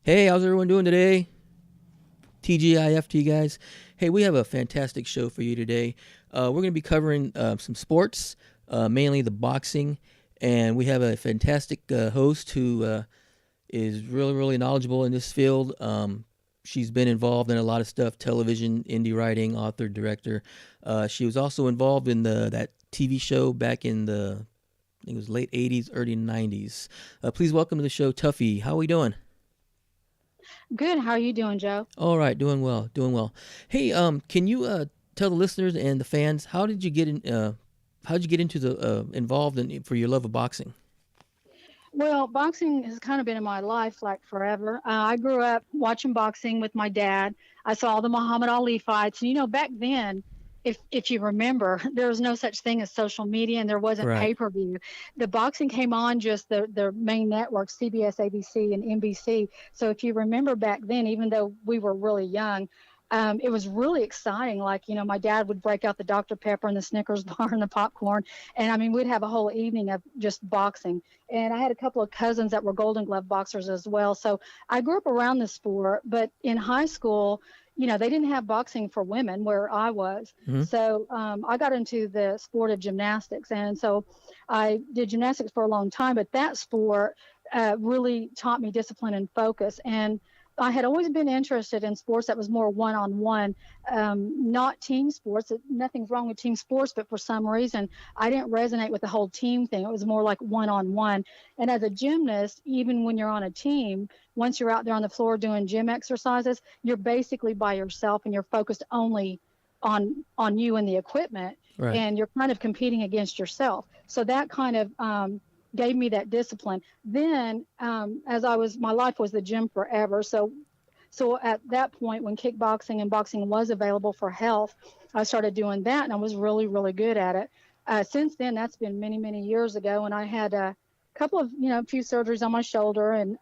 Hey, how's everyone doing today? TGIFT guys. Hey, we have a fantastic show for you today. We're going to be covering some sports, mainly the boxing, and we have a fantastic host who is really knowledgeable in this field. She's been involved in a lot of stuff: television, indie writing, author, director. She was also involved in the that TV show back in the I think it was late '80s, early '90s. Please welcome to the show, Tuffy. How are we doing? Good. How are you doing, Joe? All right, doing well, doing well. Hey, can you tell the listeners and the fans how did you get in? How did you get into the involved in for your love of boxing? Well, boxing has kind of been in my life like forever. I grew up watching boxing with my dad. I saw the Muhammad Ali fights, and back then, if you remember, there was no such thing as social media, and there wasn't Right. pay per view. The boxing came on just the main networks, CBS, ABC, and NBC. So if you remember back then, even though we were really young. It was really exciting. Like, my dad would break out the Dr. Pepper and the Snickers bar and the popcorn. And I mean, we'd have a whole evening of just boxing. And I had a couple of cousins that were Golden Glove boxers as well. So I grew up around the sport, but in high school, they didn't have boxing for women where I was. Hmm. So I got into the sport of gymnastics. And so I did gymnastics for a long time, but that sport really taught me discipline and focus. And I had always been interested in sports that was more one-on-one, not team sports. Nothing's wrong with team sports, but for some reason, I didn't resonate with the whole team thing. It was more like one-on-one. And as a gymnast, even when you're on a team, once you're out there on the floor doing gym exercises, you're basically by yourself and you're focused only on you and the equipment, Right. and you're kind of competing against yourself. So that kind of gave me that discipline. Then, as my life was the gym forever. So at that point, when kickboxing and boxing was available for health, I started doing that, and I was really good at it. Since then, that's been many years ago, and I had a couple of a few surgeries on my shoulder, and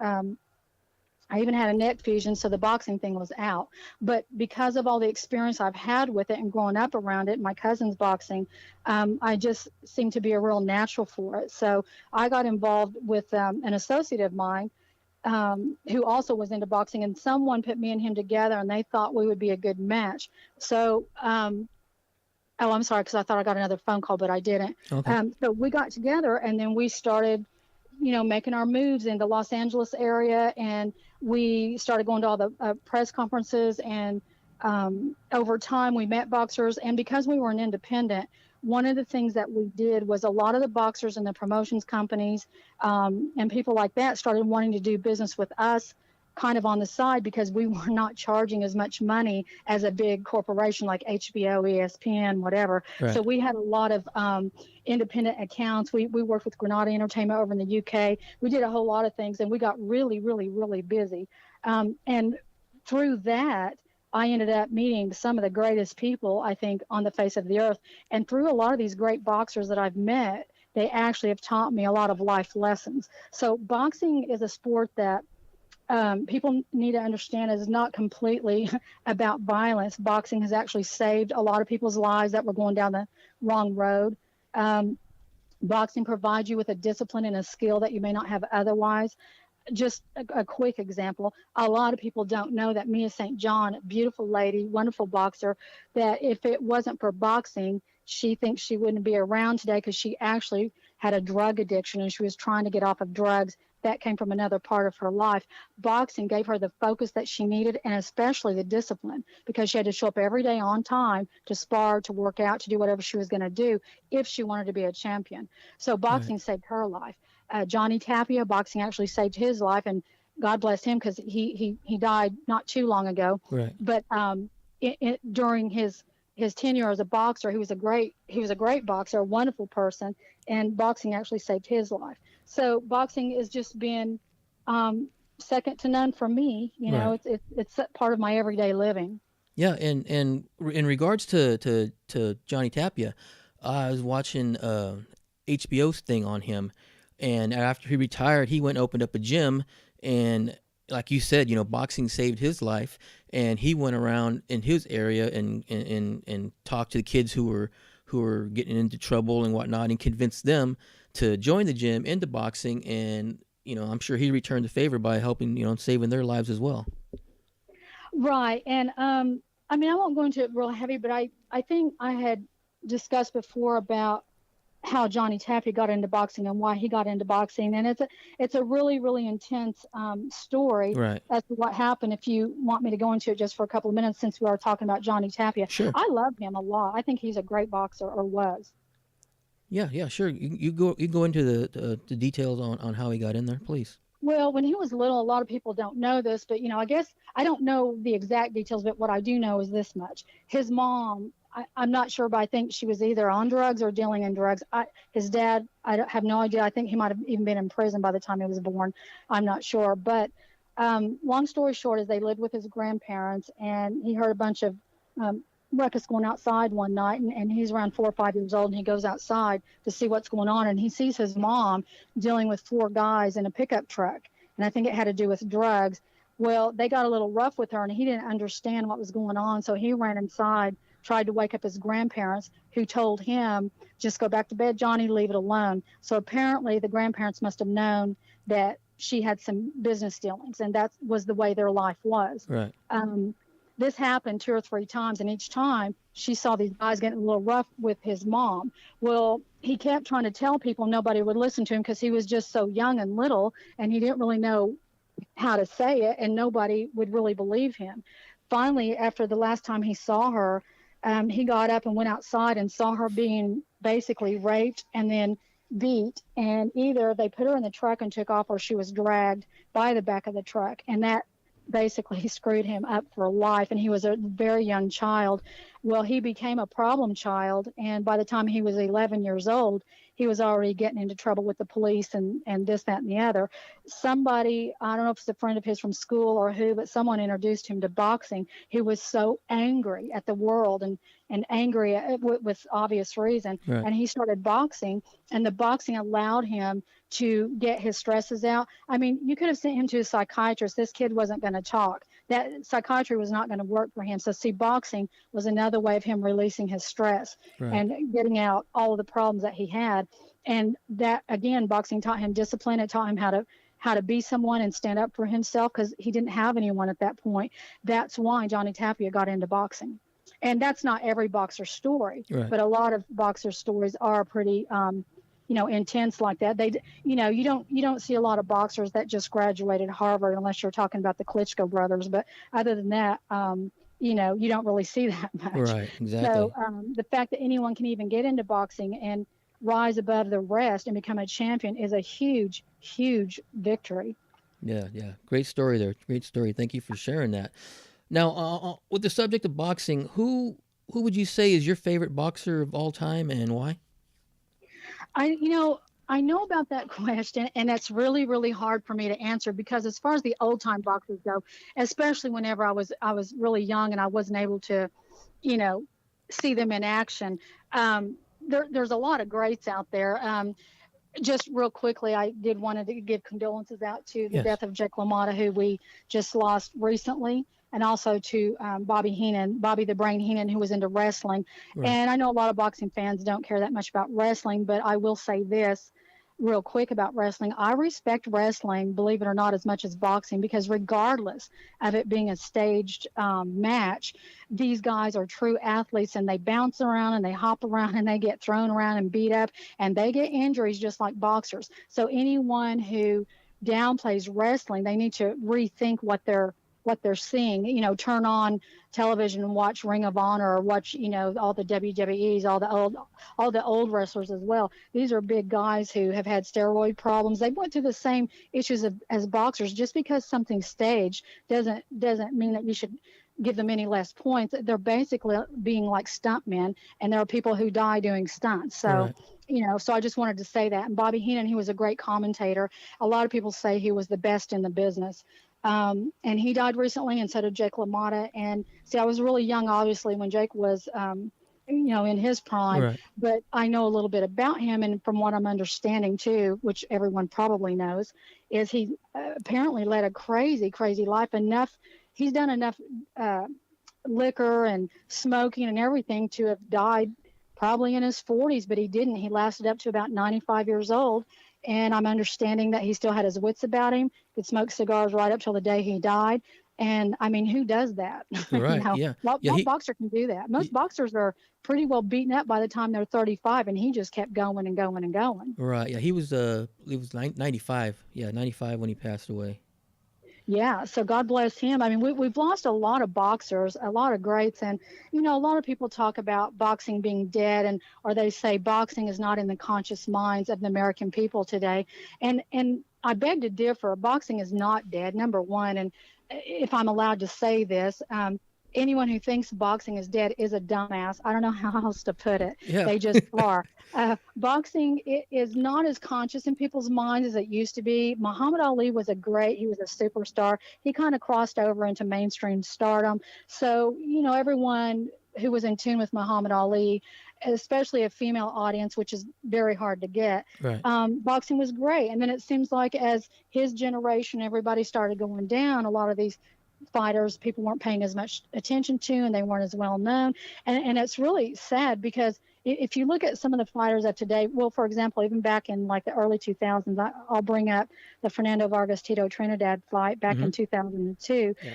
I even had a neck fusion, so the boxing thing was out. But because of all the experience I've had with it and growing up around it, my cousin's boxing, I just seemed to be a real natural for it. So I got involved with an associate of mine who also was into boxing, and someone put me and him together, and they thought we would be a good match. So, oh, I'm sorry, because I thought I got another phone call, but I didn't. Okay. So we got together, and then we started making our moves in the Los Angeles area, and we started going to all the press conferences. And over time, we met boxers, and because we were an independent, one of the things that we did was a lot of the boxers and the promotions companies and people like that started wanting to do business with us kind of on the side because we were not charging as much money as a big corporation like HBO, ESPN, whatever. So Right. we had a lot of independent accounts. We worked with Granada Entertainment over in the UK. We did a whole lot of things, and we got really busy. And through that, I ended up meeting some of the greatest people, I think, on the face of the earth. And through a lot of these great boxers that I've met, they actually have taught me a lot of life lessons. So boxing is a sport that people need to understand is not completely about violence. Boxing has actually saved a lot of people's lives that were going down the wrong road. Um, Boxing provides you with a discipline and a skill that you may not have otherwise. Just a quick example, a lot of people don't know that Mia St. John, beautiful lady, wonderful boxer, that if it wasn't for boxing, she thinks she wouldn't be around today because she actually had a drug addiction and she was trying to get off of drugs. That came from another part of her life. Boxing gave her the focus that she needed, and especially the discipline, because she had to show up every day on time to spar, to work out, to do whatever she was going to do if she wanted to be a champion. So Right. boxing saved her life. Johnny Tapia, boxing actually saved his life, and God bless him because he died not too long ago. Right. But during his tenure as a boxer, he was a great boxer, a wonderful person, and boxing actually saved his life. So boxing has just been um, second to none for me. Right. It's part of my everyday living. Yeah, and in regards to Johnny Tapia, I was watching HBO's thing on him, and after he retired, he went and opened up a gym, and like you said, boxing saved his life, and he went around in his area and talked to the kids who were getting into trouble and whatnot, and convinced them to join the gym into boxing, and I'm sure he returned the favor by helping, saving their lives as well. Right. And I mean, I won't go into it real heavy, but I think I had discussed before about how Johnny Tapia got into boxing and why he got into boxing, and it's a really really intense story Right. as to what happened. If you want me to go into it just for a couple of minutes, since we are talking about Johnny Tapia, Sure. I love him a lot. I think he's a great boxer, or was. Yeah, yeah, sure. You go into the details on how he got in there, please. Well, when he was little, a lot of people don't know this, but I guess I don't know the exact details, but what I do know is this much. His mom, I'm not sure, but I think she was either on drugs or dealing in drugs. His dad, I don't, have no idea. I think he might have even been in prison by the time he was born. I'm not sure. But long story short is they lived with his grandparents, and he heard a bunch of ruckus going outside one night, and he's around 4 or 5 years old, and he goes outside to see what's going on, and he sees his mom dealing with four guys in a pickup truck, and I think it had to do with drugs. Well, they got a little rough with her, and he didn't understand what was going on, so he ran inside, tried to wake up his grandparents, who told him, just go back to bed, Johnny, leave it alone. So apparently the grandparents must have known that she had some business dealings, and that was the way their life was. Right. This happened 2 or 3 times, and each time she saw these guys getting a little rough with his mom. Well, he kept trying to tell people, nobody would listen to him because he was just so young and little, and he didn't really know how to say it, and nobody would really believe him. Finally, after the last time he saw her, he got up and went outside and saw her being basically raped and then beat, and either they put her in the truck and took off, or she was dragged by the back of the truck, and that basically screwed him up for life. And he was a very young child. Well, he became a problem child, and by the time he was 11 years old, he was already getting into trouble with the police and this, that, and the other. Somebody, I don't know if it's a friend of his from school or who, but someone introduced him to boxing. He was so angry at the world, and angry with obvious reason. Right. And he started boxing, and the boxing allowed him to get his stresses out. I mean, you could have sent him to a psychiatrist. This kid wasn't going to talk. That psychiatry was not going to work for him. So see, boxing was another way of him releasing his stress Right. and getting out all of the problems that he had. And that, again, boxing taught him discipline. It taught him how to be someone and stand up for himself, because he didn't have anyone at that point. That's why Johnny Tapia got into boxing. And that's not every boxer's story, Right. but a lot of boxers' stories are pretty intense like that. You don't see a lot of boxers that just graduated Harvard, unless you're talking about the Klitschko brothers. But other than that, you don't really see that much. Right. Exactly. So the fact that anyone can even get into boxing and rise above the rest and become a champion is a huge, huge victory. Yeah. Yeah. Great story there. Great story. Thank you for sharing that. Now, with the subject of boxing, who would you say is your favorite boxer of all time, and why? I know about that question, and it's really, really hard for me to answer, because as far as the old time boxers go, especially whenever I was really young and I wasn't able to, see them in action. There's a lot of greats out there. Just real quickly, I did want to give condolences out to the Yes. death of Jake LaMotta, who we just lost recently, and also to Bobby the Brain Heenan, who was into wrestling. Right. And I know a lot of boxing fans don't care that much about wrestling, but I will say this real quick about wrestling. I respect wrestling, believe it or not, as much as boxing, because regardless of it being a staged match, these guys are true athletes, and they bounce around and they hop around and they get thrown around and beat up, and they get injuries just like boxers. So anyone who downplays wrestling, they need to rethink what they're seeing. Turn on television and watch Ring of Honor, or watch all the WWEs, all the old wrestlers as well. These are big guys who have had steroid problems. They went through the same issues as boxers. Just because something's staged doesn't mean that you should give them any less points. They're basically being like stuntmen, and there are people who die doing stunts. So Right. So I just wanted to say that. And Bobby Heenan, he was a great commentator. A lot of people say he was the best in the business. And he died recently, and so did Jake LaMotta. And see, I was really young, obviously, when Jake was, in his prime. Right. But I know a little bit about him, and from what I'm understanding too, which everyone probably knows, is he apparently led a crazy, crazy life. He's done enough liquor and smoking and everything to have died probably in his 40s, but he didn't. He lasted up to about 95 years old. And I'm understanding that he still had his wits about him, could smoke cigars right up till the day he died. And I mean, who does that? Right. Yeah. Yeah. What boxer can do that? Most boxers are pretty well beaten up by the time they're 35, and he just kept going and going and going. Right. Yeah. He was 95. Yeah, 95 when he passed away. Yeah, so God bless him. I mean, we've lost a lot of boxers, a lot of greats, and a lot of people talk about boxing being dead, and or they say boxing is not in the conscious minds of the American people today, and I beg to differ. Boxing is not dead, number one, and if I'm allowed to say this, anyone who thinks boxing is dead is a dumbass. I don't know how else to put it. Yeah. They just are. Boxing is not as conscious in people's minds as it used to be. Muhammad Ali was he was a superstar. He kind of crossed over into mainstream stardom. So, everyone who was in tune with Muhammad Ali, especially a female audience, which is very hard to get, Right. boxing was great. And then it seems like as his generation, everybody started going down, a lot of these fighters people weren't paying as much attention to, and they weren't as well known, and it's really sad because if you look at some of the fighters of today, well, for example, even back in like the early 2000s, I'll bring up the Fernando Vargas Tito Trinidad fight back in 2002. Yeah.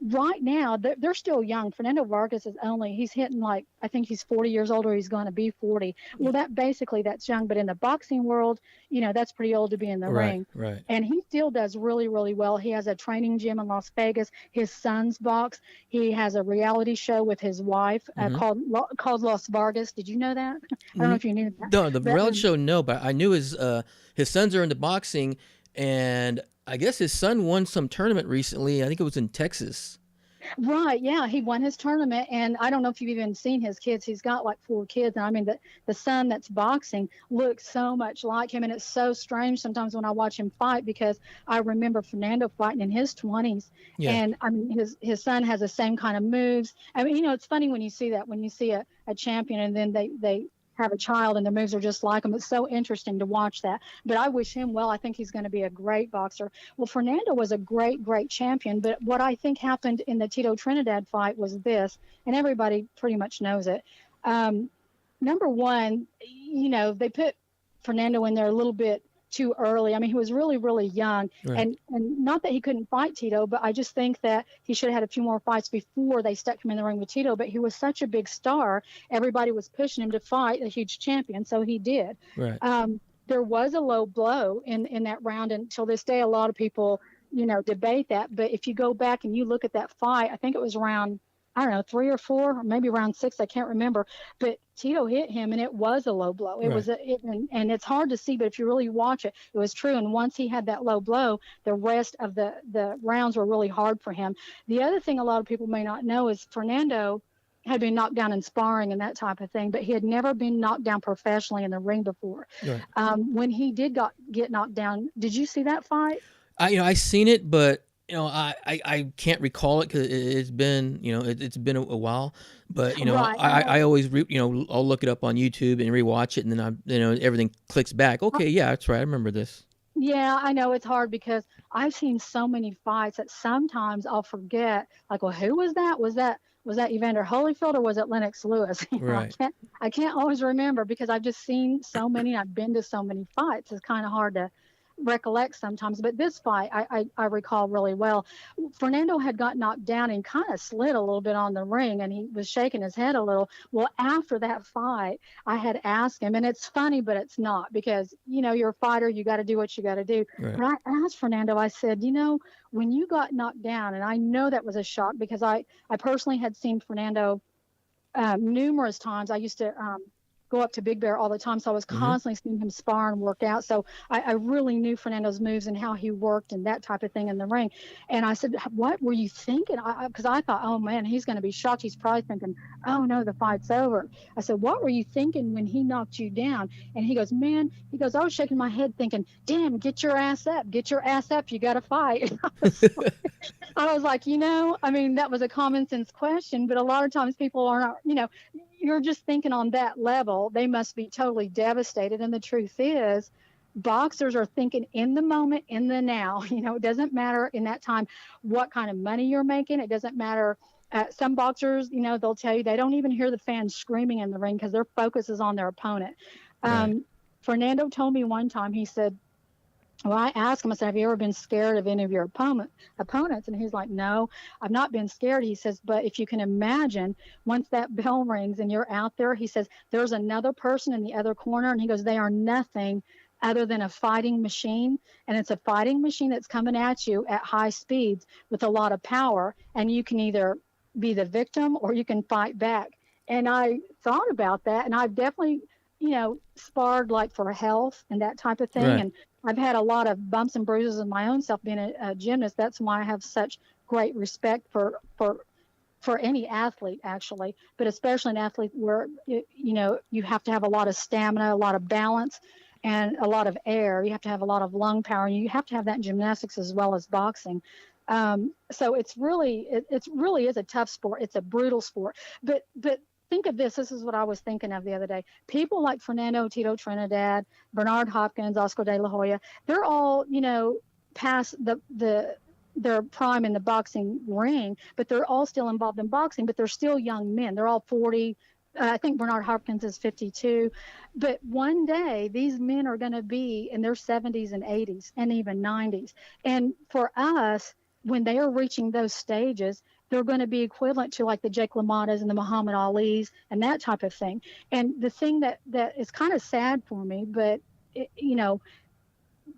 Right now they're still young. Fernando Vargas he's hitting, like, I think he's 40 years old, or he's going to be 40. Well, that's young, but in the boxing world, that's pretty old to be in the ring. Right. And he still does really, really well. He has a training gym in Las Vegas. His sons box. He has a reality show with his wife called Las Vargas. Did you know that? I don't know if you knew that. No, the reality show, no, but I knew his sons are into boxing, and I guess his son won some tournament recently. I think it was in Texas. Right, yeah, he won his tournament, and I don't know if you've even seen his kids. He's got like 4 kids, and I mean the son that's boxing looks so much like him, and it's so strange sometimes when I watch him fight, because I remember Fernando fighting in his 20s, and I mean his son has the same kind of moves. I mean, it's funny when you see that, when you see a champion and then they have a child and their moves are just like him. It's so interesting to watch that. But I wish him well. I think he's going to be a great boxer. Well, Fernando was a great, great champion. But what I think happened in the Tito Trinidad fight was this, and everybody pretty much knows it. Number one, they put Fernando in there a little bit too early. I mean, he was really, really young, and not that he couldn't fight Tito, but I just think that he should have had a few more fights before they stuck him in the ring with Tito. But he was such a big star, everybody was pushing him to fight a huge champion, so he did. Right. There was a low blow in that round, and till this day, a lot of people, debate that. But if you go back and you look at that fight, I think it was around, I don't know, 3 or 4, or maybe around 6. I can't remember. But Tito hit him, and it was a low blow. It was, and it's hard to see, but if you really watch it, it was true. And once he had that low blow, the rest of the rounds were really hard for him. The other thing a lot of people may not know is Fernando had been knocked down in sparring and that type of thing, but he had never been knocked down professionally in the ring before. Right. When he did get knocked down, did you see that fight? I seen it, but I can't recall it because it's been it's been a while. But I always I'll look it up on YouTube and rewatch it, and then everything clicks back. Okay, yeah, that's right. I remember this. Yeah, I know it's hard because I've seen so many fights that sometimes I'll forget. Like, well, who was that? Was that Evander Holyfield, or was it Lennox Lewis? Right. I can't always remember because I've just seen so many. I've been to so many fights. It's kind of hard to recollect sometimes, but this fight I recall really well. Fernando had got knocked down and kind of slid a little bit on the ring, and he was shaking his head a little. Well, after that fight, I had asked him, and it's funny, but it's not, because you're a fighter, you got to do what you got to do. Right. But I asked Fernando, I said, when you got knocked down, and I know that was a shock because I personally had seen Fernando numerous times. I used to go up to Big Bear all the time, so I was constantly seeing him spar and work out. So I really knew Fernando's moves and how he worked and that type of thing in the ring. And I said, what were you thinking? Because I thought, oh man, he's going to be shocked. He's probably thinking, oh no, the fight's over. I said, what were you thinking when he knocked you down? And he goes, I was shaking my head thinking, damn, get your ass up, you got to fight. I was like, that was a common sense question, but a lot of times people are not, you're just thinking on that level, they must be totally devastated. And the truth is, boxers are thinking in the moment, in the now. It doesn't matter in that time what kind of money you're making. It doesn't matter Some boxers, they'll tell you they don't even hear the fans screaming in the ring because their focus is on their opponent. Right. Fernando told me one time, he said, well, I asked him, I said, have you ever been scared of any of your opponents? And he's like, no, I've not been scared. He says, but if you can imagine, once that bell rings and you're out there, he says, there's another person in the other corner. And he goes, they are nothing other than a fighting machine. And it's a fighting machine that's coming at you at high speeds with a lot of power. And you can either be the victim or you can fight back. And I thought about that. And I've definitely, sparred like for health and that type of thing. Right. And I've had a lot of bumps and bruises in my own self being a gymnast. That's why I have such great respect for any athlete, actually, but especially an athlete where you have to have a lot of stamina, a lot of balance, and a lot of air. You have to have a lot of lung power, and you have to have that in gymnastics as well as boxing. So it's really is a tough sport. It's a brutal sport, but think of this. This is what I was thinking of the other day. People like Fernando Tito Trinidad, Bernard Hopkins, Oscar De La Hoya, they're all, past their prime in the boxing ring, but they're all still involved in boxing, but they're still young men. They're all 40. I think Bernard Hopkins is 52. But one day, these men are going to be in their 70s and 80s and even 90s. And for us, when they are reaching those stages, they're going to be equivalent to like the Jake LaMottas and the Muhammad Alis and that type of thing. And the thing that is kind of sad for me, but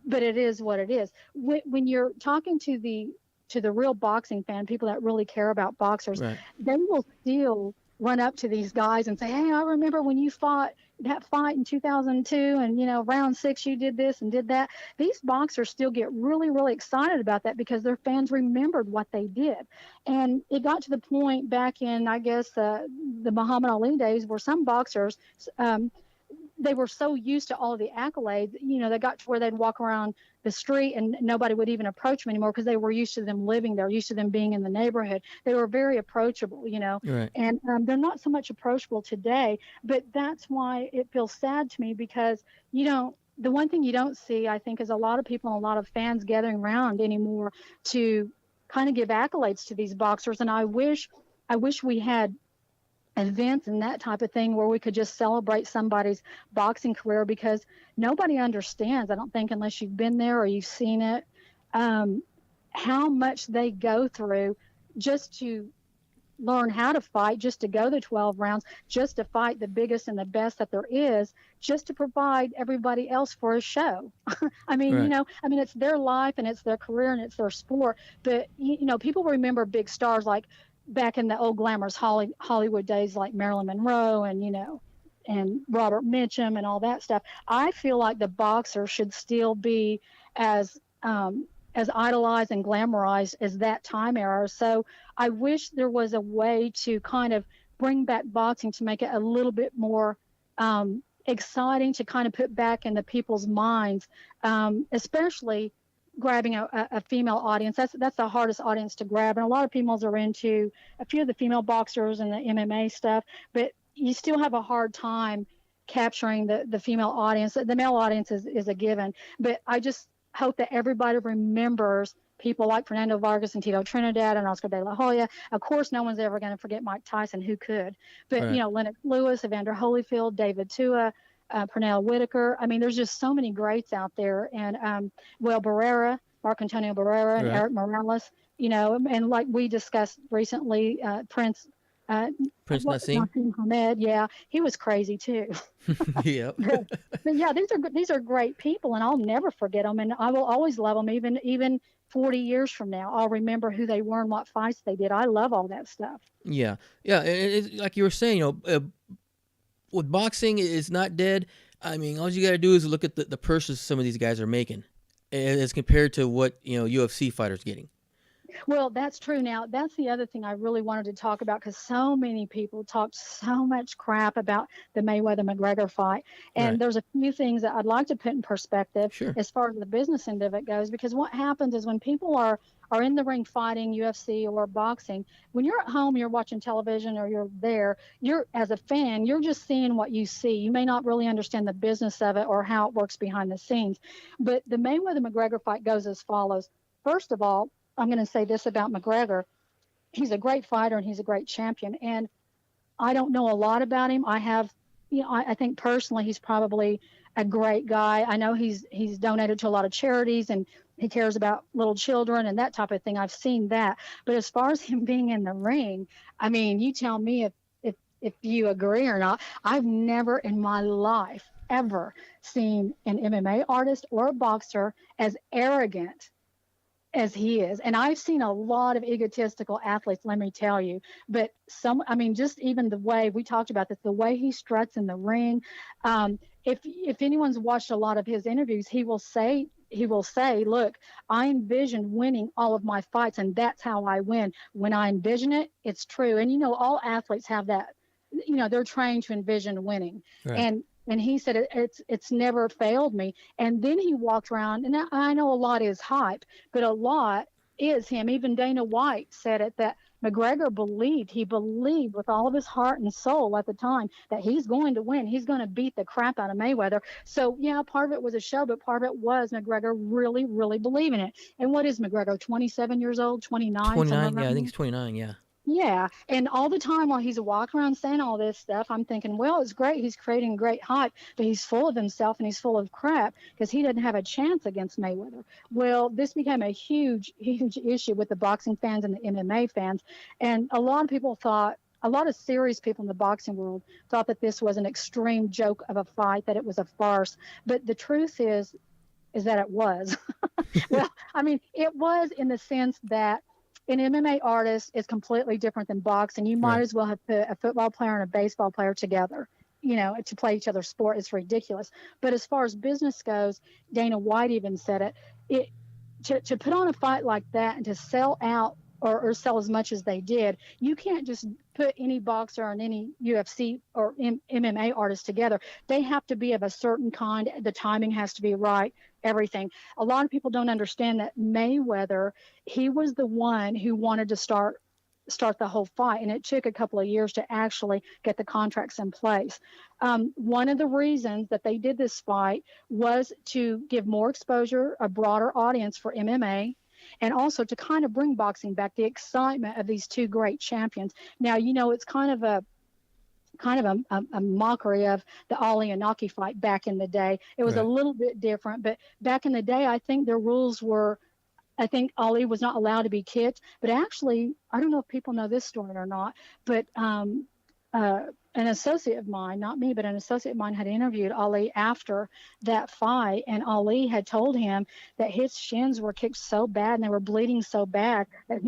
but it is what it is. When you're talking to the real boxing fan, people that really care about boxers, Right. they will still run up to these guys and say, hey, I remember when you fought that fight in 2002 and round 6 you did this and did that. These boxers still get really, really excited about that because their fans remembered what they did. And it got to the point back in, I guess, the Muhammad Ali days where some boxers, they were so used to all of the accolades, they got to where they'd walk around the street and nobody would even approach them anymore because they were used to them living there, used to them being in the neighborhood. They were very approachable, Right. and they're not so much approachable today. But that's why it feels sad to me because the one thing you don't see, I think, is a lot of people and a lot of fans gathering around anymore to kind of give accolades to these boxers. And I wish we had events and that type of thing where we could just celebrate somebody's boxing career because nobody understands, I don't think, unless you've been there or you've seen it, how much they go through just to learn how to fight, just to go the 12 rounds, just to fight the biggest and the best that there is, just to provide everybody else for a show. I mean, Right. it's their life and it's their career and it's their sport. But, people remember big stars like back in the old glamorous Hollywood days, like Marilyn Monroe and Robert Mitchum and all that stuff. I feel like the boxer should still be as idolized and glamorized as that time era. So I wish there was a way to kind of bring back boxing to make it a little bit more exciting, to kind of put back in the people's minds, especially grabbing a female audience. That's the hardest audience to grab. And a lot of females are into a few of the female boxers and the MMA stuff, but you still have a hard time capturing the female audience. The male audience is a given, but I just hope that everybody remembers people like Fernando Vargas and Tito Trinidad and Oscar De La Hoya. Of course, no one's ever going to forget Mike Tyson. Who could? But, Right. Lennox Lewis, Evander Holyfield, David Tua, Pernell Whitaker. I mean, there's just so many greats out there. And, Barrera, Marc Antonio Barrera, and Right. Eric Morales, and like we discussed recently, Prince Prince Nassim. Nassim Hamed, yeah, he was crazy too. Yep. But yeah, these are great people, and I'll never forget them, and I will always love them, even 40 years from now. I'll remember who they were and what fights they did. I love all that stuff. Yeah. Yeah. And like you were saying, with boxing, it's not dead. I mean, all you got to do is look at the purses some of these guys are making as compared to what, UFC fighters getting. Well, that's true. Now, that's the other thing I really wanted to talk about because so many people talked so much crap about the Mayweather-McGregor fight. And Right. there's a few things that I'd like to put in perspective Sure. as far as the business end of it goes, because what happens is when people are in the ring fighting UFC or boxing, when you're at home, you're watching television or you're there, you're as a fan, you're just seeing what you see. You may not really understand the business of it or how it works behind the scenes. But the Mayweather-McGregor fight goes as follows. First of all, I'm going to say this about McGregor. he's a great fighter and he's a great champion. And I don't know a lot about him. I have, I think personally he's probably a great guy. I know he's donated to a lot of charities and he cares about little children and that type of thing. I've seen that. But as far as him being in the ring, I mean, you tell me if you agree or not. I've never in my life ever seen an MMA artist or a boxer as arrogant as he is. And I've seen a lot of egotistical athletes, let me tell you. But I mean, just even the way we talked about this, the way he struts in the ring. If anyone's watched a lot of his interviews, he will say, look, I envision winning all of my fights, and that's how I win. When I envision it, it's true. And all athletes have that. They're trained to envision winning. Right. And he said it's never failed me. And then he walked around, and I know a lot is hype, but a lot is him. Even Dana White said it, that McGregor believed with all of his heart and soul at the time that he's going to win. He's going to beat the crap out of Mayweather. So yeah, part of it was a show, but part of it was McGregor really, really believing it. And what is McGregor? 27 years old, 29? 29, yeah, I think it's 29, yeah. Yeah. And all the time while he's walking around saying all this stuff, I'm thinking, well, it's great. He's creating great hype, but he's full of himself and he's full of crap because he didn't have a chance against Mayweather. Well, this became a huge, huge issue with the boxing fans and the MMA fans. And a lot of serious people in the boxing world thought that this was an extreme joke of a fight, that it was a farce. But the truth is that it was. Well, I mean, it was in the sense that an MMA artist is completely different than boxing. You might Right. as well have put a football player and a baseball player together, to play each other's sport. It's ridiculous. But as far as business goes, Dana White even said it to put on a fight like that and to sell out or sell as much as they did, you can't just put any boxer and any UFC or MMA artist together. They have to be of a certain kind. The timing has to be right, everything. A lot of people don't understand that Mayweather, he was the one who wanted to start the whole fight, and it took a couple of years to actually get the contracts in place. One of the reasons that they did this fight was to give more exposure, a broader audience for MMA, and also to kind of bring boxing back, the excitement of these two great champions. Now, it's kind of a mockery of the Ali and Naki fight back in the day. It was Right. a little bit different, but back in the day, I think the rules were, I think Ali was not allowed to be kicked, but actually, I don't know if people know this story or not, but an associate of mine, not me, but an associate of mine had interviewed Ali after that fight, and Ali had told him that his shins were kicked so bad and they were bleeding so bad that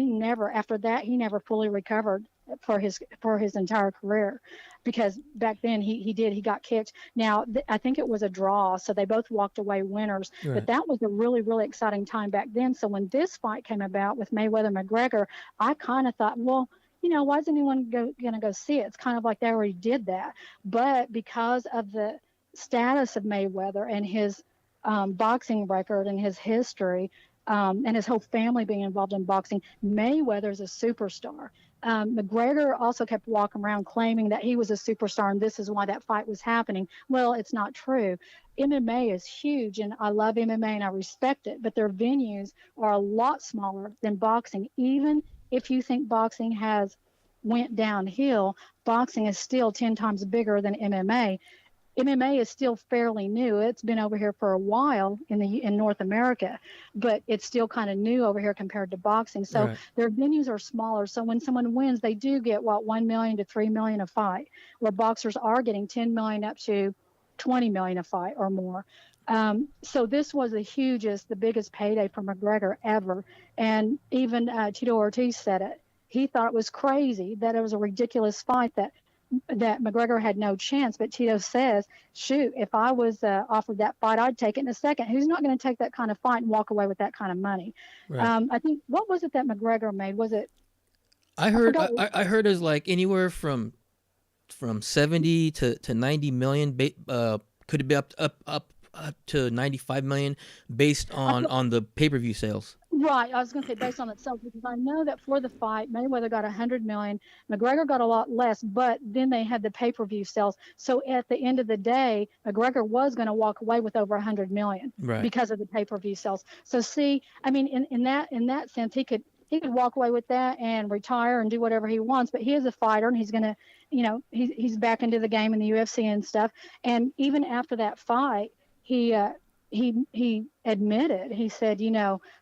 after that, he never fully recovered for his entire career, because back then he got kicked. Now I think it was a draw, so they both walked away winners. Right. But that was a really, really exciting time back then. So when this fight came about with Mayweather McGregor, I kind of thought, well, why is anyone going to go see it? It's kind of like they already did that. But because of the status of Mayweather and his boxing record and his history, and his whole family being involved in boxing, Mayweather's a superstar. McGregor also kept walking around claiming that he was a superstar and this is why that fight was happening. Well, it's not true. MMA is huge, and I love MMA and I respect it, but their venues are a lot smaller than boxing. Even if you think boxing has went downhill, boxing is still 10 times bigger than MMA. MMA is still fairly new. It's been over here for a while in North America, but it's still kind of new over here compared to boxing. So Right. their venues are smaller. So when someone wins, they do get 1 million to 3 million a fight, where boxers are getting 10 million up to 20 million a fight or more. So this was the biggest payday for McGregor ever. And even Tito Ortiz said it. He thought it was crazy, that it was a ridiculous fight, that McGregor had no chance. But Tito says, shoot, if I was offered that fight, I'd take it in a second. Who's not going to take that kind of fight and walk away with that kind of money? Right. I think, what was it that McGregor made? Was it, I I heard forgot. I heard it's like anywhere from 70 to 90 million, could it be up to 95 million based on the pay-per-view sales. Right, I was going to say based on itself, because I know that for the fight, Mayweather got 100 million, McGregor got a lot less, but then they had the pay-per-view sales. So at the end of the day, McGregor was going to walk away with over 100 million Right. because of the pay-per-view sales. So see, I mean, in that sense, he could walk away with that and retire and do whatever he wants. But he is a fighter, and he's gonna, he's back into the game in the UFC and stuff. And even after that fight, he he admitted, he said,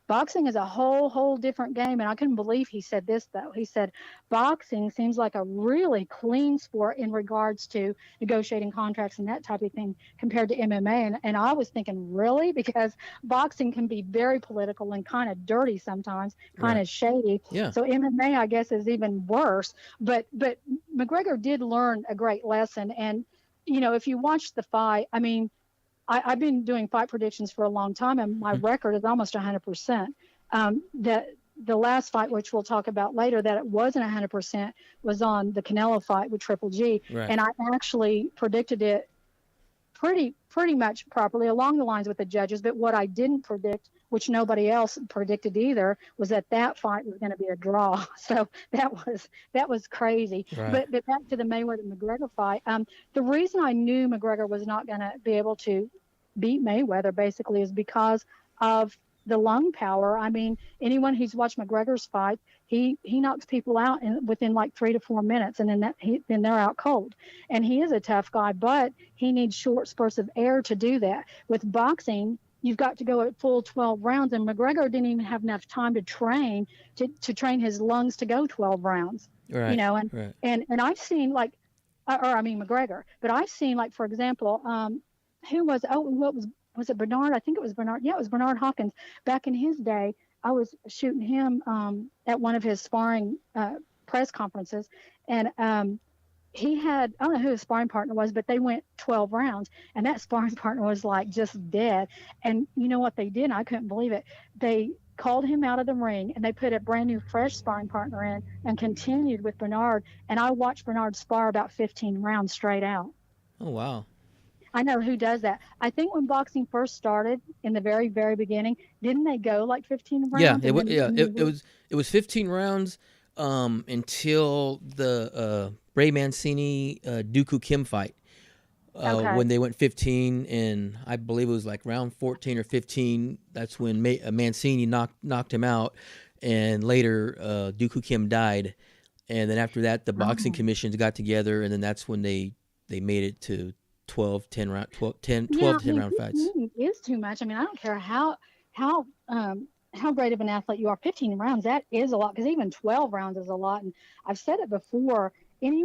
boxing is a whole different game. And I couldn't believe he said this, though. He said boxing seems like a really clean sport in regards to negotiating contracts and that type of thing compared to MMA. And I was thinking, really? Because boxing can be very political and kind of dirty sometimes, kind of shady. Yeah. So MMA, I guess, is even worse. But McGregor did learn a great lesson. And if you watch the fight, I mean, I've been doing fight predictions for a long time, and my record is almost 100%. The last fight, which we'll talk about later, that it wasn't 100%, was on the Canelo fight with Triple G, and I actually predicted it pretty much properly along the lines with the judges. But what I didn't predict, which nobody else predicted either, was that fight was going to be a draw. So that was crazy. But back to the Mayweather-McGregor fight. The reason I knew McGregor was not going to be able to beat Mayweather basically is because of the lung power. I mean, anyone who's watched McGregor's fight, he knocks people out within like 3 to 4 minutes, and then they're out cold. And he is a tough guy, but he needs short spurts of air to do that. With boxing, you've got to go at full 12 rounds, and McGregor didn't even have enough time to train his lungs to go 12 rounds. Right. And I've seen McGregor, but I've seen, like, for example, was it Bernard? I think it was Bernard. Yeah, it was Bernard Hopkins. Back in his day, I was shooting him at one of his sparring press conferences, and he had, I don't know who his sparring partner was, but they went 12 rounds, and that sparring partner was like just dead. And you know what they did? I couldn't believe it. They called him out of the ring, and they put a brand new fresh sparring partner in and continued with Bernard. And I watched Bernard spar about 15 rounds straight out. Oh, wow. I know who does that. I think when boxing first started in the very, very beginning, didn't they go like 15 rounds? Yeah, it was 15 rounds until the Ray Mancini Dooku Kim fight. When they went 15, and I believe it was like round 14 or 15. That's when Mancini knocked him out, and later Dooku Kim died. And then after that, the boxing commissions got together, and then that's when they made it to 12 10 round fights. It is too much. I mean, I don't care how great of an athlete you are. 15 rounds, that is a lot, because even 12 rounds is a lot. And I've said it before, any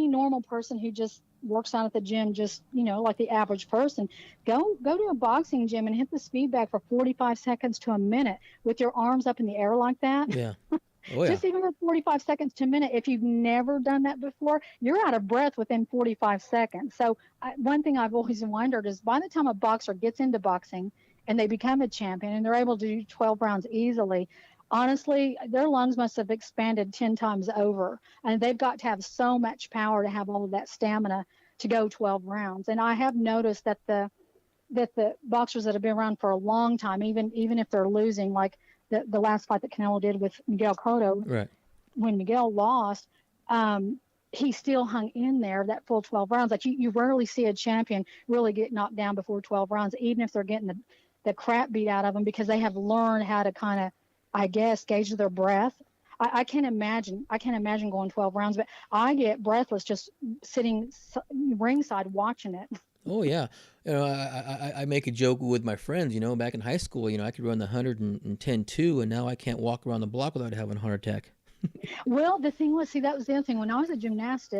normal person who just works out at the gym, just like the average person, go to a boxing gym and hit the speed bag for 45 seconds to a minute with your arms up in the air like that. Yeah. Oh, yeah. Just even for 45 seconds to a minute. If you've never done that before, you're out of breath within 45 seconds. So one thing I've always wondered is, by the time a boxer gets into boxing and they become a champion and they're able to do 12 rounds easily, honestly, their lungs must have expanded 10 times over. And they've got to have so much power to have all of that stamina to go 12 rounds. And I have noticed that the boxers that have been around for a long time, even if they're losing, like the last fight that Canelo did with Miguel Cotto, when Miguel lost, he still hung in there that full 12 rounds. Like you rarely see a champion really get knocked down before 12 rounds, even if they're getting the crap beat out of them, because they have learned how to kind of, I guess, gauge their breath. I can't imagine going 12 rounds, but I get breathless just sitting ringside watching it. Oh yeah, I make a joke with my friends. Back in high school, I could run the 110.2, and now I can't walk around the block without having a heart attack. Well, the thing was, that was the other thing. When I was a gymnast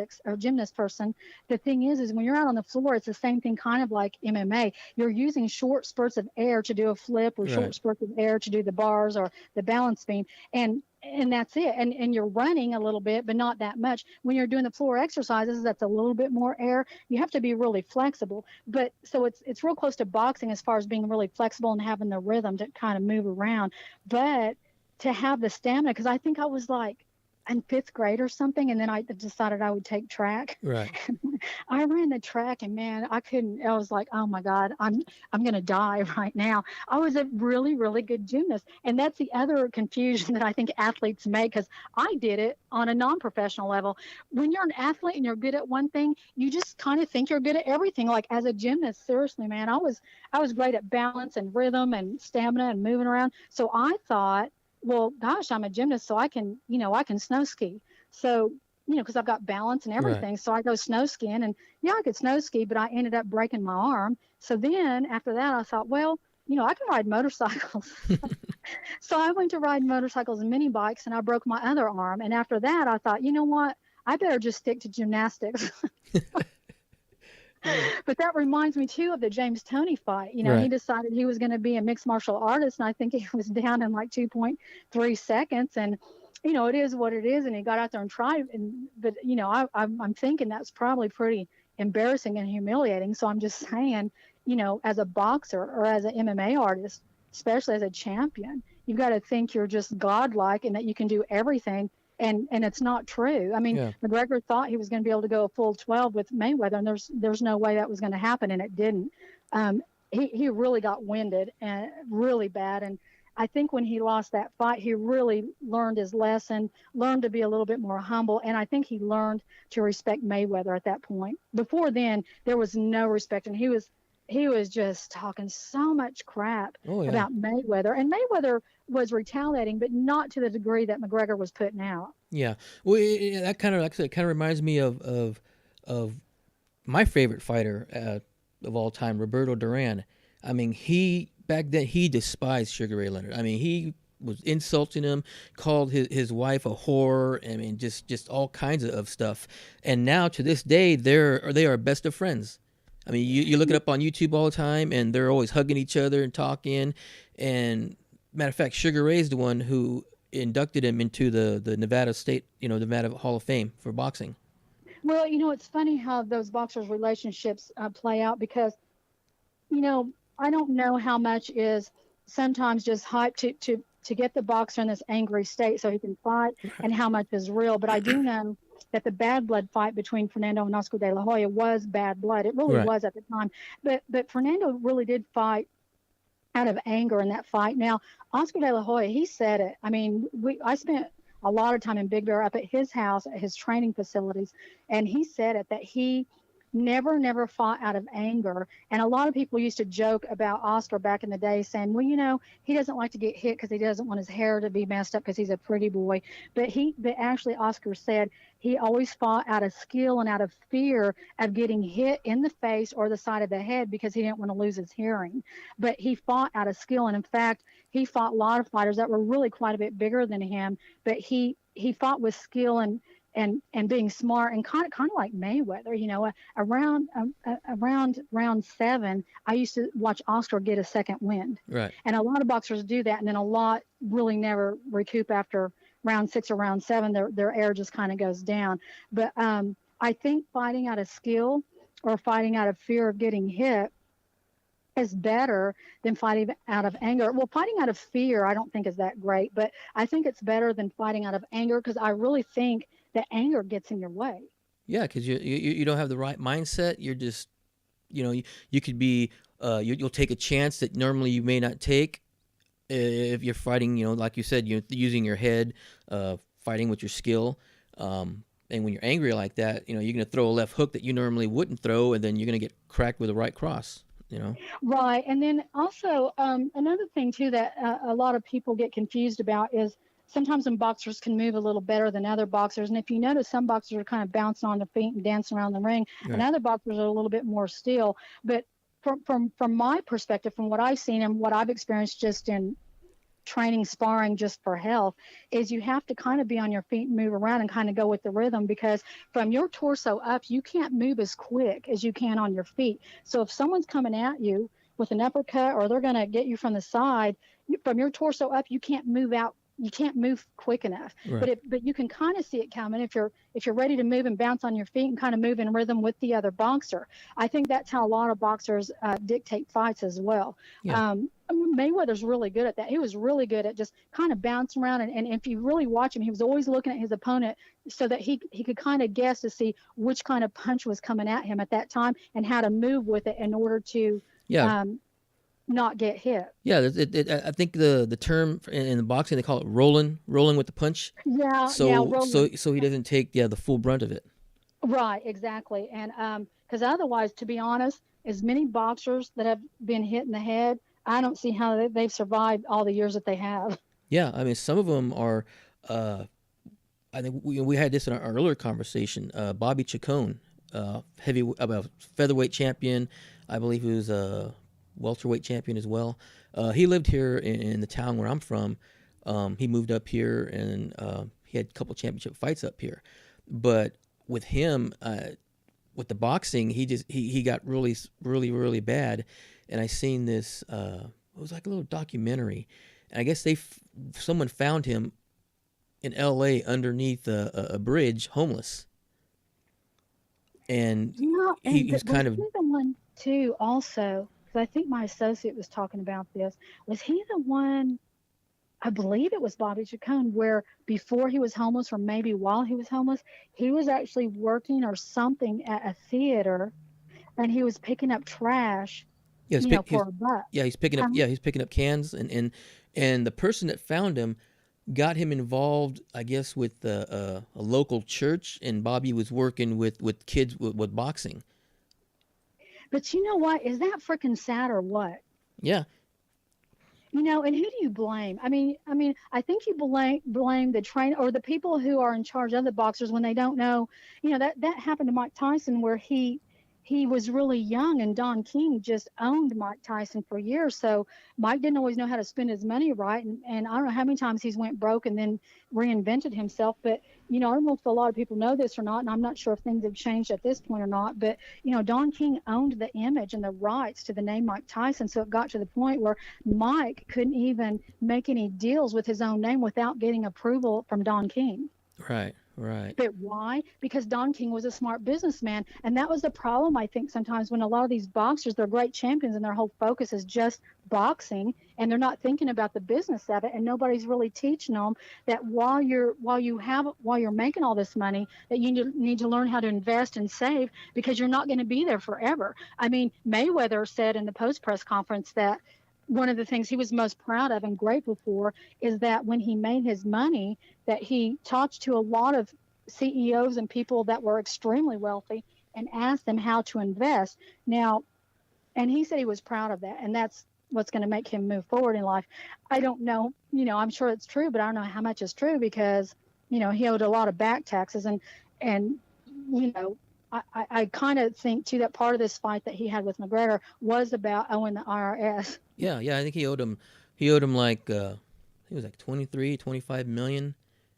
person, the thing is when you're out on the floor, it's the same thing, kind of like MMA. You're using short spurts of air to do a flip, or short spurts of air to do the bars or the balance beam, and that's it. And you're running a little bit, but not that much. When you're doing the floor exercises, that's a little bit more air. You have to be really flexible. But so it's real close to boxing as far as being really flexible and having the rhythm to kind of move around. But to have the stamina, because I think I was like in 5th grade or something, and then I decided I would take track. Right. I ran the track, and man, I couldn't. I was like, oh my God, I'm gonna die right now. I was a really, really good gymnast, and that's the other confusion that I think athletes make, because I did it on a non-professional level. When you're an athlete and you're good at one thing, you just kind of think you're good at everything. Like as a gymnast, seriously, man, I was great at balance and rhythm and stamina and moving around. So I thought well, gosh, I'm a gymnast, so I can, I can snow ski. So, because I've got balance and Right. everything. So I go snow skiing, and yeah, I could snow ski, but I ended up breaking my arm. So then after that, I thought, well, I can ride motorcycles. So I went to ride motorcycles and mini bikes, and I broke my other arm. And after that, I thought, you know what? I better just stick to gymnastics. Yeah. But that reminds me too of the James Toney fight. He Right. decided he was going to be a mixed martial artist, and I think he was down in like 2.3 seconds. And it is what it is. And he got out there and tried. But I'm thinking that's probably pretty embarrassing and humiliating. So I'm just saying, as a boxer or as an MMA artist, especially as a champion, you've got to think you're just godlike and that you can do everything, and it's not true. I mean, Yeah. McGregor thought he was going to be able to go a full 12 with Mayweather, and there's no way that was going to happen, and it didn't. Um, he really got winded and really bad, and I think when he lost that fight, he really learned his lesson, learned to be a little bit more humble, and I think he learned to respect Mayweather at that point. Before then, there was no respect, and he was just talking so much crap Oh yeah. about Mayweather, and Mayweather was retaliating, but not to the degree that McGregor was putting out. Yeah. Well, that kind of, like I said, it kind of reminds me of my favorite fighter of all time, Roberto Duran. I mean, he back then he despised Sugar Ray Leonard. I mean, he was insulting him, called his wife a whore. I mean, just all kinds of stuff. And now to this day, they are best of friends. I mean, you look it up on YouTube all the time, and they're always hugging each other and talking. And matter of fact, Sugar Ray's the one who inducted him into the Nevada State, Nevada Hall of Fame for boxing. Well, it's funny how those boxers' relationships play out because, I don't know how much is sometimes just hype to get the boxer in this angry state so he can fight, and how much is real. But I do know that the bad blood fight between Fernando and Oscar De La Hoya was bad blood. It really Right. was at the time. But Fernando really did fight out of anger in that fight. Now, Oscar De La Hoya, he said it. I mean, I spent a lot of time in Big Bear up at his house, at his training facilities, and he said it that he never fought out of anger. And a lot of people used to joke about Oscar back in the day, saying, well, he doesn't like to get hit because he doesn't want his hair to be messed up because he's a pretty boy. But actually, Oscar said he always fought out of skill and out of fear of getting hit in the face or the side of the head because he didn't want to lose his hearing. But he fought out of skill, and in fact, he fought a lot of fighters that were really quite a bit bigger than him. But he fought with skill and being smart, and kind of like Mayweather. Around round 7, I used to watch Oscar get a second wind, Right. and a lot of boxers do that, and then a lot really never recoup after round 6 or round 7. Their air just kind of goes down. But I think fighting out of skill or fighting out of fear of getting hit is better than fighting out of anger. Well, fighting out of fear, I don't think is that great, but I think it's better than fighting out of anger because I really think that anger gets in your way. Yeah, because you don't have the right mindset. You're just, you could be, you'll take a chance that normally you may not take if you're fighting. Like you said, you're using your head, fighting with your skill. And when you're angry like that, you're going to throw a left hook that you normally wouldn't throw, and then you're going to get cracked with a right cross. Right. And then also, another thing too that a lot of people get confused about is sometimes when boxers can move a little better than other boxers. And if you notice, some boxers are kind of bouncing on their feet and dancing around the ring, and Right. other boxers are a little bit more still. But from my perspective, from what I've seen and what I've experienced just in training, sparring just for health, is you have to kind of be on your feet and move around and kind of go with the rhythm, because from your torso up, you can't move as quick as you can on your feet. So if someone's coming at you with an uppercut, or they're going to get you from the side, from your torso up, you can't move out. You can't move quick enough, Right. but you can kind of see it coming if you're ready to move and bounce on your feet and kind of move in rhythm with the other boxer. I think that's how a lot of boxers dictate fights as well. Yeah. Mayweather's really good at that. He was really good at just kind of bouncing around, and if you really watch him, he was always looking at his opponent so that he could kind of guess to see which kind of punch was coming at him at that time and how to move with it in order to Yeah. not get hit. Yeah. I think the term in the boxing, they call it rolling with the punch. Yeah, yeah, So so rolling. so he doesn't take the full brunt of it. Right, exactly. And because otherwise, to be honest, as many boxers that have been hit in the head, I don't see how they've survived all the years that they have. Yeah, I mean, some of them are. Uh, I think we had this in our earlier conversation. Bobby Chacon, featherweight champion. I believe he was a welterweight champion as well. He lived here in the town where I'm from. He moved up here and he had a couple championship fights up here. But with him, with the boxing, he got really bad. And I seen this. It was like a little documentary, and I guess someone found him in L.A. underneath a bridge, homeless, and he was Was kind of. he the one too? Also, because I think my associate was talking about this. Was he the one? I believe it was Bobby Chacon, where before he was homeless, or maybe while he was homeless, he was actually working or something at a theater, and he was picking up trash, Yeah, for a buck. he's picking up cans, and the person that found him got him involved, I guess, with a local church, and Bobby was working with kids with boxing. But you know what? Is that freaking sad or what? Yeah, And who do you blame? I think you blame the train or the people who are in charge of the boxers when they don't know. That happened to Mike Tyson, where he was really young, and Don King just owned Mike Tyson for years. So Mike didn't always know how to spend his money right, and I don't know how many times he's went broke and then reinvented himself. But I don't know if a lot of people know this or not, and I'm not sure if things have changed at this point or not. But Don King owned the image and the rights to the name Mike Tyson, so it got to the point where Mike couldn't even make any deals with his own name without getting approval from Don King. right, right. But why? Because Don King was a smart businessman. And that was the problem, I think, sometimes when a lot of these boxers, they're great champions and their whole focus is just boxing, and they're not thinking about the business of it, and nobody's really teaching them that while you're making all this money, that you need to learn how to invest and save, because you're not going to be there forever. I mean, Mayweather said in the post press conference that one of the things he was most proud of and grateful for is that when he made his money, that he talked to a lot of CEOs and people that were extremely wealthy and asked them how to invest. Now, and he said he was proud of that, and that's what's going to make him move forward in life. I don't know, I'm sure it's true, but I don't know how much is true, because he owed a lot of back taxes, and you know I kind of think too that part of this fight that he had with McGregor was about owing the IRS. Yeah, yeah. I think he owed him like he was like 23, 25 million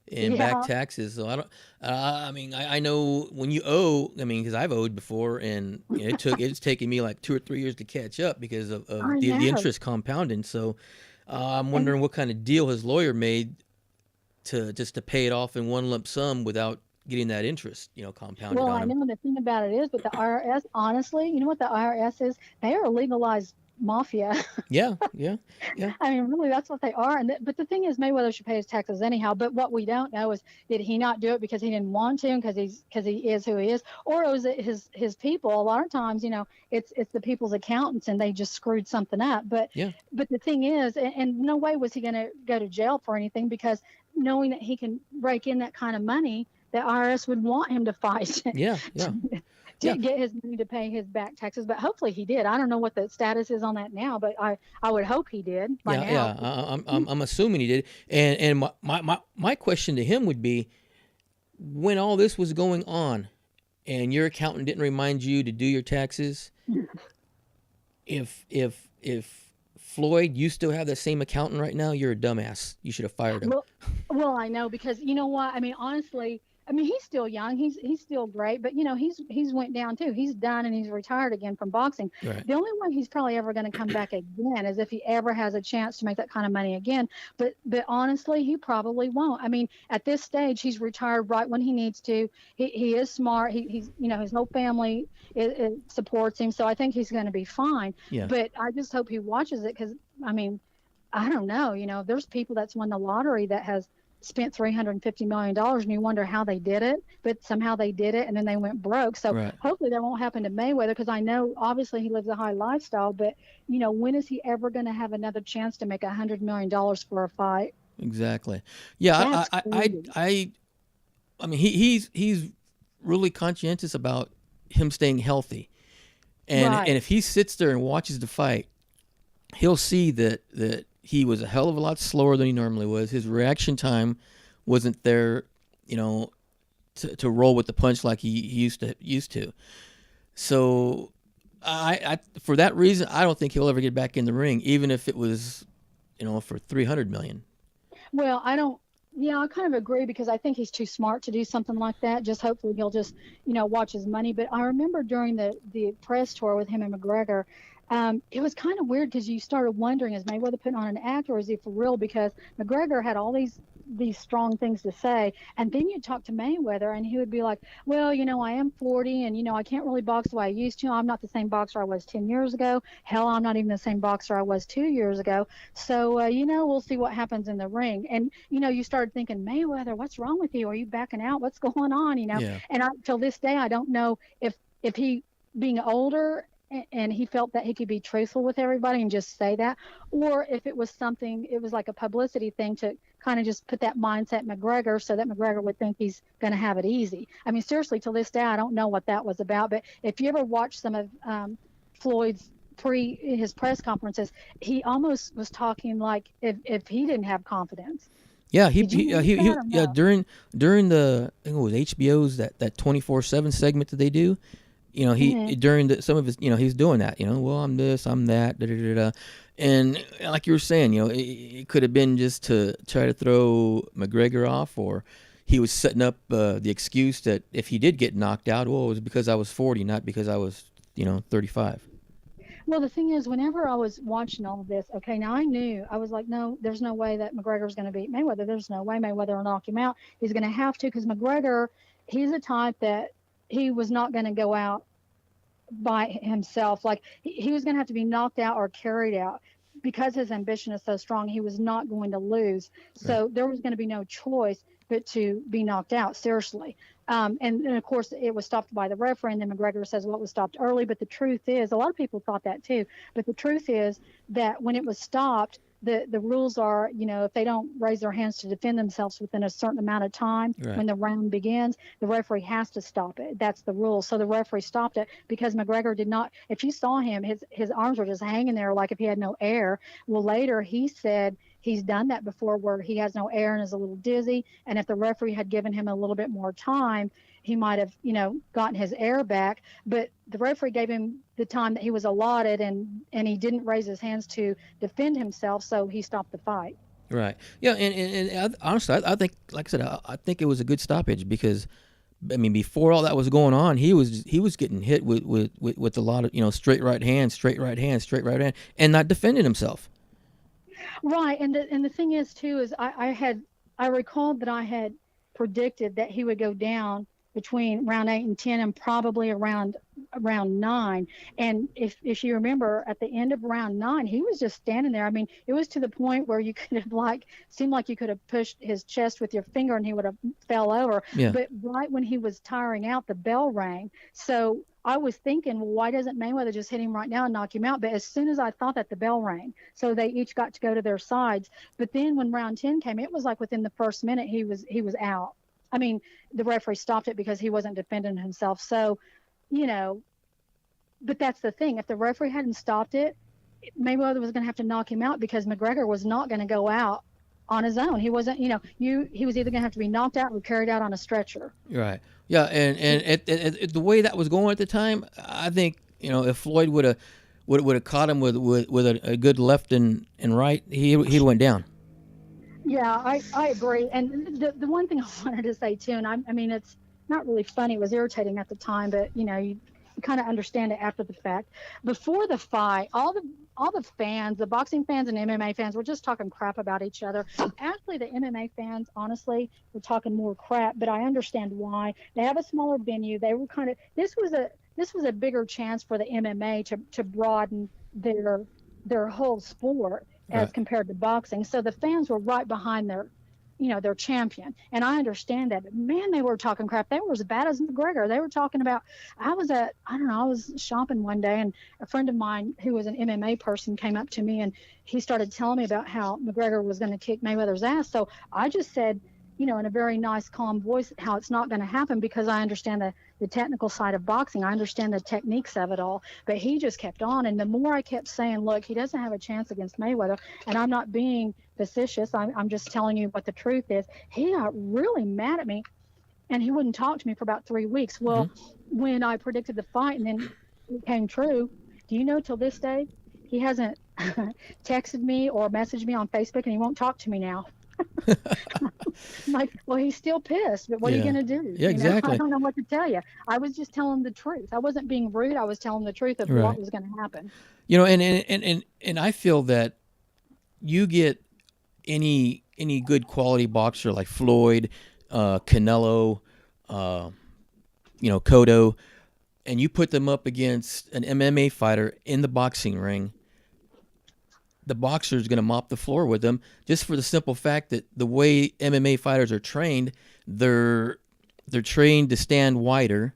in back Yeah, taxes. So I don't. I mean, I know when you owe. I mean, because I've owed before, and it's taken me like 2 or 3 years to catch up because of I the know. interest compounding. So I'm And wondering what kind of deal his lawyer made to pay it off in one lump sum without getting that interest, compounded well, on I him. know the thing about it is, but the IRS, honestly, you know what the IRS is? They are a legalized mafia. Yeah, yeah, yeah, I mean, really, that's what they are. But the thing is, Mayweather should pay his taxes anyhow. But what we don't know is, did he not do it because he didn't want to, because he is who he is, or was it his people? A lot of times, it's the people's accountants, and they just screwed something up. But yeah, but the thing is, and no way was he going to go to jail for anything, because knowing that he can rake in that kind of money, the IRS would want him to fight yeah, yeah, yeah. to get his money to pay his back taxes. But hopefully he did. I don't know what the status is on that now, but I would hope he did by Yeah, now. yeah. I'm assuming he did. And my question to him would be, when all this was going on, and your accountant didn't remind you to do your taxes, if Floyd, you still have the same accountant right now, you're a dumbass. You should have fired him. Well, well, I know, because you know what? I mean, honestly, I mean, he's still young. He's still great, but he's went down too. He's done, and he's retired again from boxing. Right. The only way he's probably ever going to come back again is if he ever has a chance to make that kind of money again. But honestly, he probably won't. I mean, at this stage, he's retired right when he needs to. He is smart. He's his whole family it supports him, so I think he's going to be fine. Yeah. But I just hope he watches it, because I mean, I don't know. There's people that's won the lottery that has spent $350 million, and you wonder how they did it, but somehow they did it, and then they went broke. So Right. hopefully that won't happen to Mayweather, because I know obviously he lives a high lifestyle, but when is he ever going to have another chance to make $100 million for a fight? Exactly. Yeah. That's crazy. I mean, he's really conscientious about him staying healthy, and Right. if he sits there and watches the fight, he'll see that he was a hell of a lot slower than he normally was. His reaction time wasn't there, you know, to roll with the punch like he used to. So I for that reason, I don't think he'll ever get back in the ring, even if it was, for 300 million. Well, I don't. Yeah, I kind of agree because I think he's too smart to do something like that. Just hopefully he'll just, watch his money. But I remember during the press tour with him and McGregor, it was kind of weird because you started wondering, is Mayweather putting on an act or is he for real? Because McGregor had all these strong things to say, and then you talk to Mayweather and he would be like, well, I am 40 and I can't really box the way I used to. I'm not the same boxer I was 10 years ago. Hell, I'm not even the same boxer I was 2 years ago. So we'll see what happens in the ring. And you started thinking, Mayweather, what's wrong with you? Are you backing out? What's going on? Yeah. And till this day I don't know if he, being older, and he felt that he could be truthful with everybody and just say that, or if it was something, it was like a publicity thing to kind of just put that mindset in McGregor so that McGregor would think he's going to have it easy. I mean, seriously, till this day, I don't know what that was about. But if you ever watch some of Floyd's his press conferences, he almost was talking like if he didn't have confidence. Yeah, Did you notice that or yeah, no? during the, I think it was HBO's that 24/7 segment that they do. He Hmm. during some of his, he's doing that. Well, I'm this, I'm that, da da da da, and like you were saying, it could have been just to try to throw McGregor off, or he was setting up the excuse that if he did get knocked out, well, it was because I was 40, not because I was 35. Well, the thing is, whenever I was watching all of this, okay, now I knew, I was like, no, there's no way that McGregor's going to beat Mayweather. There's no way Mayweather will knock him out. He's going to have to, because McGregor, he's a type that he was not going to go out by himself. Like he was going to have to be knocked out or carried out because his ambition is so strong. He was not going to lose. Right. So there was going to be no choice but to be knocked out, seriously. And of course, it was stopped by the referee. And then McGregor says, well, it was stopped early. But the truth is, a lot of people thought that too. But the truth is that when it was stopped, the rules are, if they don't raise their hands to defend themselves within a certain amount of time Right. when the round begins, the referee has to stop it. That's the rule. So the referee stopped it because McGregor did not. If you saw him, his arms were just hanging there like if he had no air. Well, later he said he's done that before where he has no air and is a little dizzy. And if the referee had given him a little bit more time, he might have, gotten his air back. But the referee gave him the time that he was allotted, and he didn't raise his hands to defend himself, so he stopped the fight. Right. Yeah, and honestly, I think, like I said, I think it was a good stoppage because, I mean, before all that was going on, he was getting hit with a lot of straight right hand, straight right hand, straight right hand, and not defending himself. Right, and the thing is too is I recalled that I had predicted that he would go down between round 8 and 10 and probably around 9. And if you remember at the end of round 9, he was just standing there. I mean, it was to the point where you could have seemed like you could have pushed his chest with your finger and he would have fell over. Yeah. But right when he was tiring out, the bell rang. So I was thinking, well, why doesn't Mayweather just hit him right now and knock him out? But as soon as I thought that, the bell rang. So they each got to go to their sides. But then when round 10 came, it was like within the first minute he was out. I mean, the referee stopped it because he wasn't defending himself. So, but that's the thing. If the referee hadn't stopped it, Mayweather was going to have to knock him out because McGregor was not going to go out on his own. He wasn't, he was either going to have to be knocked out or carried out on a stretcher. Right. Yeah, and at the way that was going at the time, I think if Floyd would have caught him with a good left and right, he went down. Yeah, I agree. And the one thing I wanted to say too, and I mean, it's not really funny. It was irritating at the time, but you kind of understand it after the fact. Before the fight, all the fans, the boxing fans and MMA fans, were just talking crap about each other. Actually, the MMA fans, honestly, were talking more crap, but I understand why. They have a smaller venue. They were kind of this was a bigger chance for the MMA to broaden their whole sport as Right. compared to boxing. So the fans were right behind their champion. And I understand that. But man, they were talking crap. They were as bad as McGregor. They were talking about, I was shopping one day and a friend of mine who was an MMA person came up to me and he started telling me about how McGregor was going to kick Mayweather's ass. So I just said, in a very nice, calm voice, how it's not going to happen because I understand the technical side of boxing. I understand the techniques of it all, but he just kept on. And the more I kept saying, look, he doesn't have a chance against Mayweather, and I'm not being facetious, I'm just telling you what the truth is, he got really mad at me, and he wouldn't talk to me for about 3 weeks. Well, when I predicted the fight and then it came true, do you know till this day, he hasn't texted me or messaged me on Facebook, and he won't talk to me now. I'm like, well, he's still pissed, but what are you Yeah. going to do? Yeah, You know, I exactly. don't know what to tell you. I was just telling the truth. I wasn't being rude. I was telling the truth of what Right. was going to happen. You know, and I feel that you get any good quality boxer like Floyd, Canelo, Cotto, and you put them up against an MMA fighter in the boxing ring, the boxer is going to mop the floor with them, just for the simple fact that the way MMA fighters are trained, they're trained to stand wider,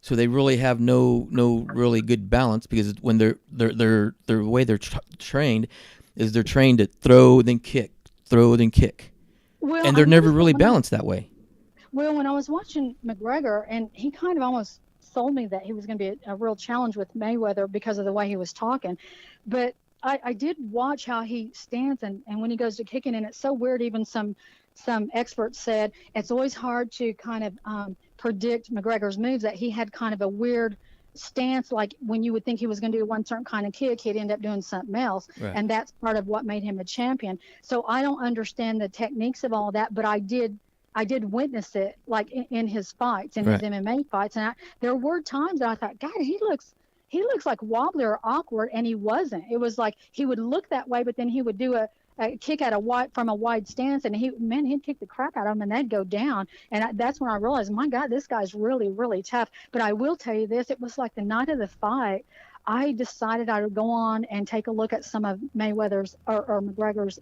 so they really have no really good balance, because when the way they're trained is they're trained to throw then kick, throw then kick, Well, and I they're never noticed that really balanced that way. when I was watching McGregor, and he kind of almost sold me that he was going to be a real challenge with Mayweather because of the way he was talking. But I did watch how he stands, and when he goes to kicking, and it's so weird. Even some experts said it's always hard to kind of predict McGregor's moves, that he had kind of a weird stance, like when you would think he was going to do one certain kind of kick, he'd end up doing something else. Right. And that's part of what made him a champion. So I don't understand the techniques of all that, but I did witness it, like in his fights, in his Right. MMA fights. And there were times that I thought, God, he looks like wobbly or awkward, and he wasn't. It was like he would look that way, but then he would do a kick at from a wide stance, and he'd kick the crap out of him, and they'd go down. And that's when I realized, my God, this guy's really, really tough. But I will tell you this: it was like the night of the fight, I decided I would go on and take a look at some of Mayweather's or McGregor's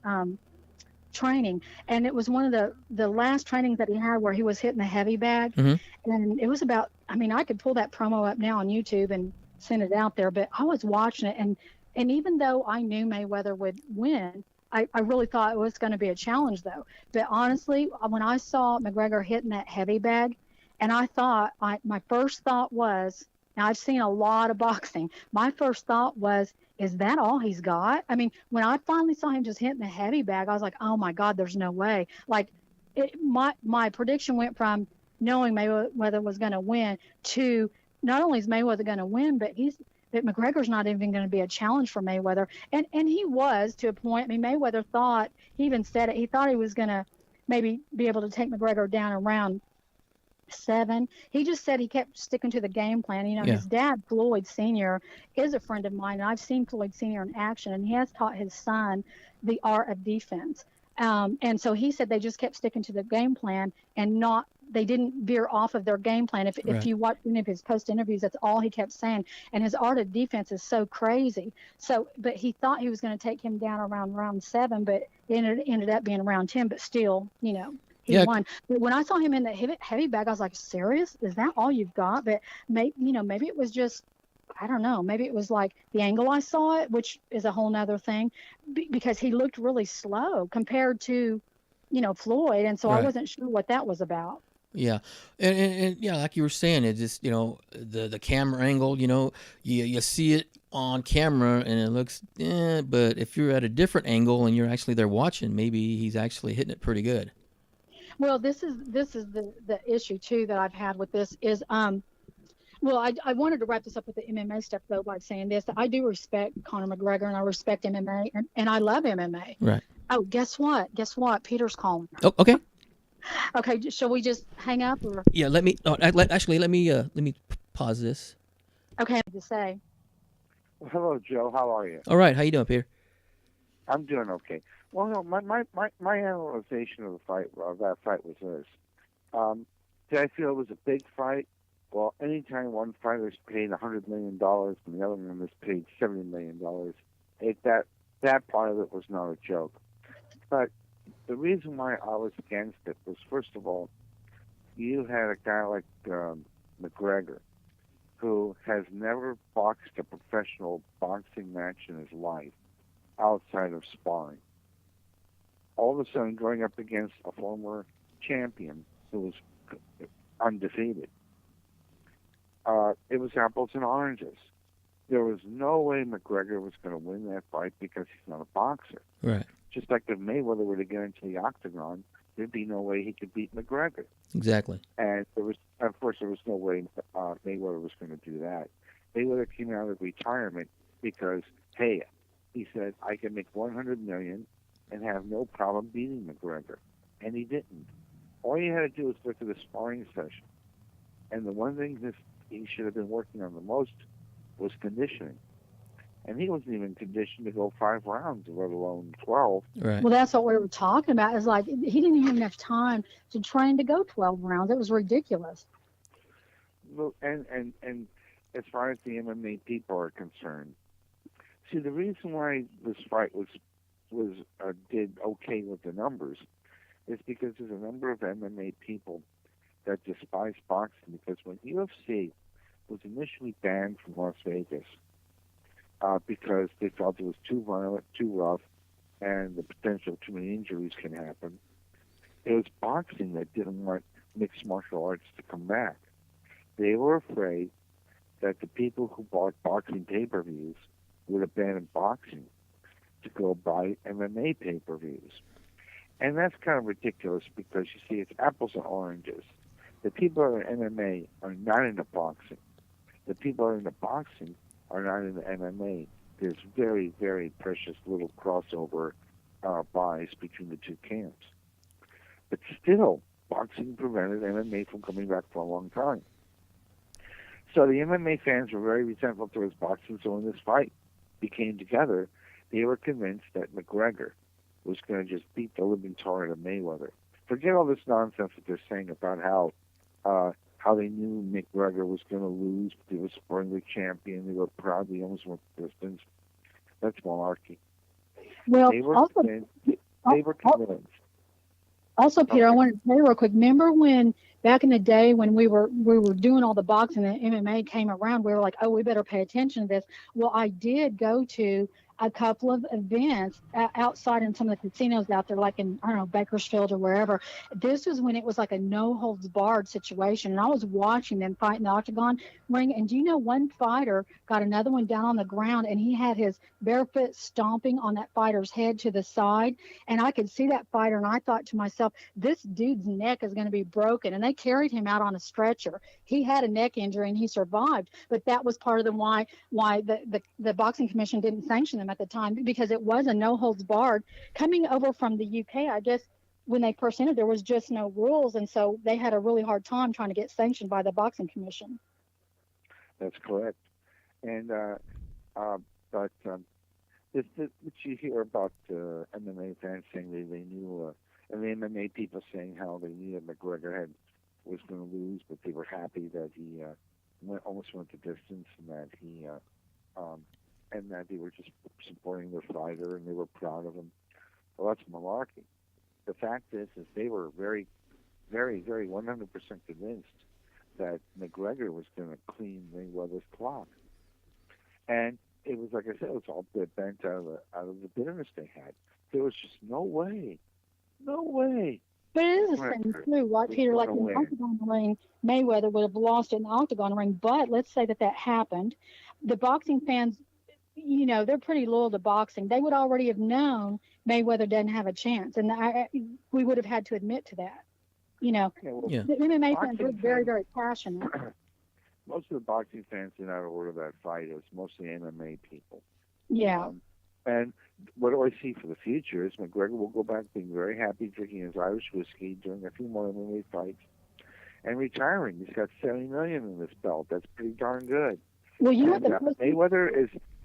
training, and it was one of the last trainings that he had where he was hitting the heavy bag. And it was about, I mean, I could pull that promo up now on YouTube and send it out there, but I was watching it, and even though I knew Mayweather would win, I really thought it was going to be a challenge, though. But honestly, when I saw McGregor hitting that heavy bag, and my first thought was, now I've seen a lot of boxing, my first thought was, is that all he's got? I mean, when I finally saw him just hitting the heavy bag, I was like, oh my God, there's no way. Like, my prediction went from knowing Mayweather was going to win to not only is Mayweather going to win, but McGregor's not even going to be a challenge for Mayweather. And he was, to a point. I mean, Mayweather thought, he even said it, he thought he was going to maybe be able to take McGregor down around 7. He just said he kept sticking to the game plan. You know, Yeah. his dad, Floyd Sr., is a friend of mine, and I've seen Floyd Sr. in action, and he has taught his son the art of defense. And so he said they just kept sticking to the game plan, and they didn't veer off of their game plan. If Right. you watch any of his post interviews, that's all he kept saying. And his art of defense is so crazy. So, but he thought he was going to take him down around round 7, but it ended up being around 10. But still, he Yeah. won. But when I saw him in the heavy bag, I was like, serious? Is that all you've got? But maybe it was just, I don't know. Maybe it was like the angle I saw it, which is a whole nother thing, because he looked really slow compared to, Floyd. And so I Right. wasn't sure what that was about. Yeah, and yeah, like you were saying, it just the camera angle, you see it on camera and it looks, but if you're at a different angle and you're actually there watching, maybe he's actually hitting it pretty good. Well, this is the issue too that I've had with this is well, I wanted to wrap this up with the MMA stuff, though, by saying this: that I do respect Conor McGregor, and I respect MMA, and I love MMA. Right. Oh, guess what? Peter's calling. Oh, okay. Okay, shall we just hang up, or? Yeah. Let me. Actually, let me pause this. Okay, to say. Well, hello, Joe. How are you? All right. How you doing, Peter? I'm doing okay. Well, no, my analyzation of that fight was this. Did I feel it was a big fight? Well, anytime one fighter's paid $100 million and the other one is paid $70 million, that part of it was not a joke. But the reason why I was against it was, first of all, you had a guy like McGregor, who has never boxed a professional boxing match in his life outside of sparring. All of a sudden, going up against a former champion who was undefeated. it was apples and oranges. There was no way McGregor was going to win that fight because he's not a boxer. Right. Just like if Mayweather were to get into the octagon, there'd be no way he could beat McGregor. Exactly. And there was, of course, there was no way Mayweather was going to do that. Mayweather came out of retirement because, hey, he said, I can make 100 million and have no problem beating McGregor, and he didn't. All he had to do was look at the sparring session, and the one thing he should have been working on the most was conditioning. And he wasn't even conditioned to go 5 rounds, let alone 12. Right. Well, that's what we were talking about. Is like he didn't have enough time to train to go 12 rounds. It was ridiculous. Well, and as far as the MMA people are concerned, see, the reason why this fight did okay with the numbers is because there's a number of MMA people that despise boxing, because when UFC was initially banned from Las Vegas because they felt it was too violent, too rough, and the potential of too many injuries can happen, it was boxing that didn't want mixed martial arts to come back. They were afraid that the people who bought boxing pay-per-views would abandon boxing to go buy MMA pay-per-views. And that's kind of ridiculous because, you see, it's apples and oranges. The people that are in MMA are not into boxing. The people that are into boxing are not into MMA. There's very, very precious little crossover buys between the two camps. But still, boxing prevented MMA from coming back for a long time. So the MMA fans were very resentful towards boxing, so when this fight became together, they were convinced that McGregor was going to just beat the living tar out of Mayweather. Forget all this nonsense that they're saying about how they knew McGregor was going to lose, but they were supporting the champion. They were proud. They almost went the distance. That's malarkey. Well, They were also, convinced. They were convinced. Also, Peter, I wanted to say real quick. Remember when back in the day when we were doing all the boxing and MMA came around, we were like, oh, we better pay attention to this. Well, I did go to a couple of events outside in some of the casinos out there, like in, I don't know, Bakersfield or wherever. This was when it was like a no holds barred situation, and I was watching them fight in the octagon ring. And do you know, one fighter got another one down on the ground, and he had his bare foot stomping on that fighter's head to the side, and I could see that fighter, and I thought to myself, this dude's neck is going to be broken. And they carried him out on a stretcher. He had a neck injury and he survived, but that was part of the why the boxing commission didn't sanction them at the time, because it was a no holds barred coming over from the UK. I guess when they first entered, there was just no rules, and so they had a really hard time trying to get sanctioned by the boxing commission. That's correct. And but this what you hear about MMA fans saying they knew, and the MMA people saying how they knew that McGregor was going to lose, but they were happy that he almost went the distance, and that and that they were just supporting their fighter and they were proud of him. Well, that's malarkey. The fact is they were very, very, very 100% convinced that McGregor was going to clean Mayweather's clock. And it was, like I said, it was all bent out of the bitterness they had. There was just no way. But it is the same too, right, Peter? Like in the octagon ring, Mayweather would have lost it in the octagon ring. But let's say that happened. The boxing fans, you know, they're pretty loyal to boxing. They would already have known Mayweather doesn't have a chance, and we would have had to admit to that. You know, Yeah. the MMA fans were very, very passionate. Most of the boxing fans did not order that fight. It was mostly MMA people. Yeah. And what do I see for the future is McGregor will go back being very happy, drinking his Irish whiskey, doing a few more MMA fights, and retiring. He's got $70 million in this belt. That's pretty darn good. Well, you and, know,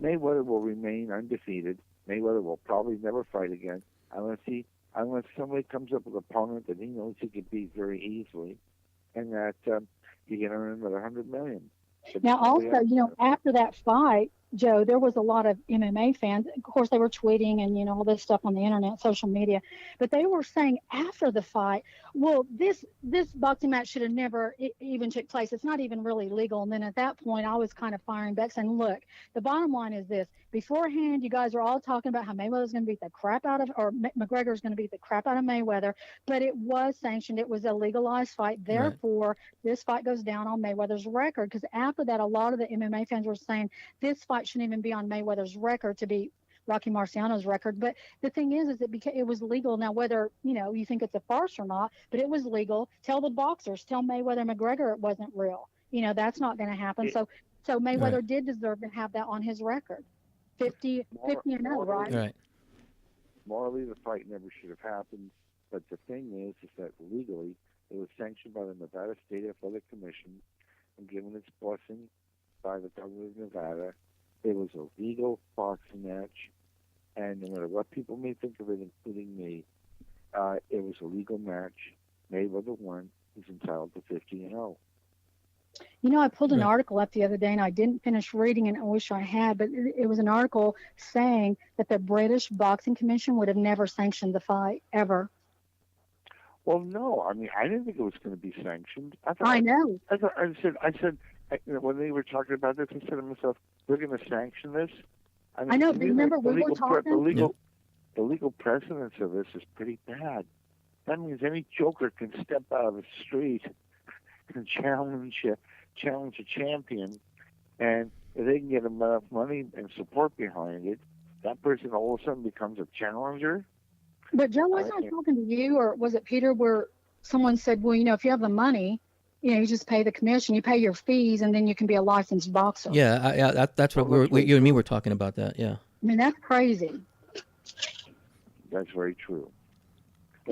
Mayweather will remain undefeated. Mayweather will probably never fight again unless somebody comes up with an opponent that he knows he could beat very easily, and that he can earn another $100 million. Now, also, you know, after that fight, Joe, there was a lot of MMA fans. Of course, they were tweeting and all this stuff on the internet, social media, but they were saying after the fight, well, this boxing match should have never even took place. It's not even really legal. And then at that point, I was kind of firing back, saying, look, the bottom line is this: beforehand, you guys are all talking about how Mayweather's going to beat the crap out of, or McGregor's going to beat the crap out of Mayweather, but it was sanctioned. It was a legalized fight. Right. Therefore, this fight goes down on Mayweather's record. Because after that, a lot of the MMA fans were saying this fight shouldn't even be on Mayweather's record to be Rocky Marciano's record. But the thing is it was legal. Now, whether you think it's a farce or not, but it was legal. Tell the boxers, tell Mayweather, McGregor, it wasn't real. That's not going to happen. So Mayweather Right. did deserve to have that on his record. 50 and 0, right? Right. Morally, the fight never should have happened. But the thing is that legally, it was sanctioned by the Nevada State Athletic Commission and given its blessing by the governor of Nevada. It was a legal boxing match, and no matter what people may think of it, including me, it was a legal match. Mayweather won. He's entitled to 50 and 0. I pulled an Right. article up the other day and I didn't finish reading it. I wish I had, but it was an article saying that the British Boxing Commission would have never sanctioned the fight ever. Well, no, I mean, I didn't think it was going to be sanctioned. I know. I said, when they were talking about this, I said to myself, they're going to sanction this. I know, but remember we were talking. The legal precedence of this is pretty bad. That means any joker can step out of the street and challenge a champion, and if they can get enough money and support behind it, that person all of a sudden becomes a challenger. But Joe, wasn't I talking to you, or was it Peter, where someone said, well, if you have the money, you just pay the commission, you pay your fees, and then you can be a licensed boxer. Yeah, that's what you and me were talking about. That, yeah. I mean, that's crazy. That's very true.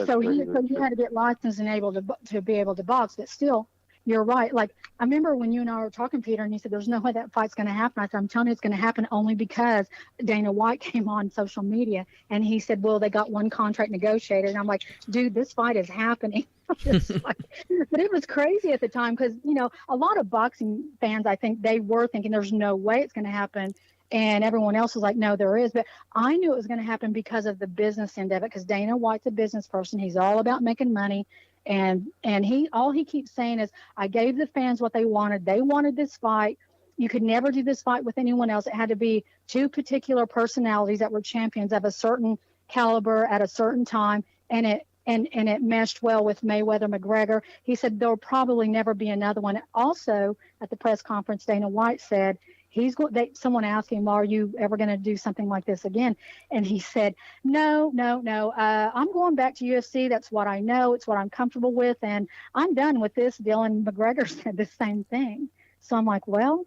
So you had to get licensed and able to be able to box, but still, you're right. Like, I remember when you and I were talking, Peter, and you said, there's no way that fight's going to happen. I said, I'm telling you it's going to happen only because Dana White came on social media and he said, well, they got one contract negotiated. And I'm like, dude, this fight is happening. But it was crazy at the time because, a lot of boxing fans, I think they were thinking there's no way it's going to happen. And everyone else was like, no, there is. But I knew it was going to happen because of the business end of it, because Dana White's a business person. He's all about making money. And he keeps saying is, I gave the fans what they wanted. They wanted this fight. You could never do this fight with anyone else. It had to be two particular personalities that were champions of a certain caliber at a certain time. And it meshed well with Mayweather McGregor. He said there'll probably never be another one. Also, at the press conference, Dana White said someone asked him, are you ever going to do something like this again? And he said, no. I'm going back to UFC. That's what I know. It's what I'm comfortable with. And I'm done with this deal. And McGregor said the same thing. So I'm like, well,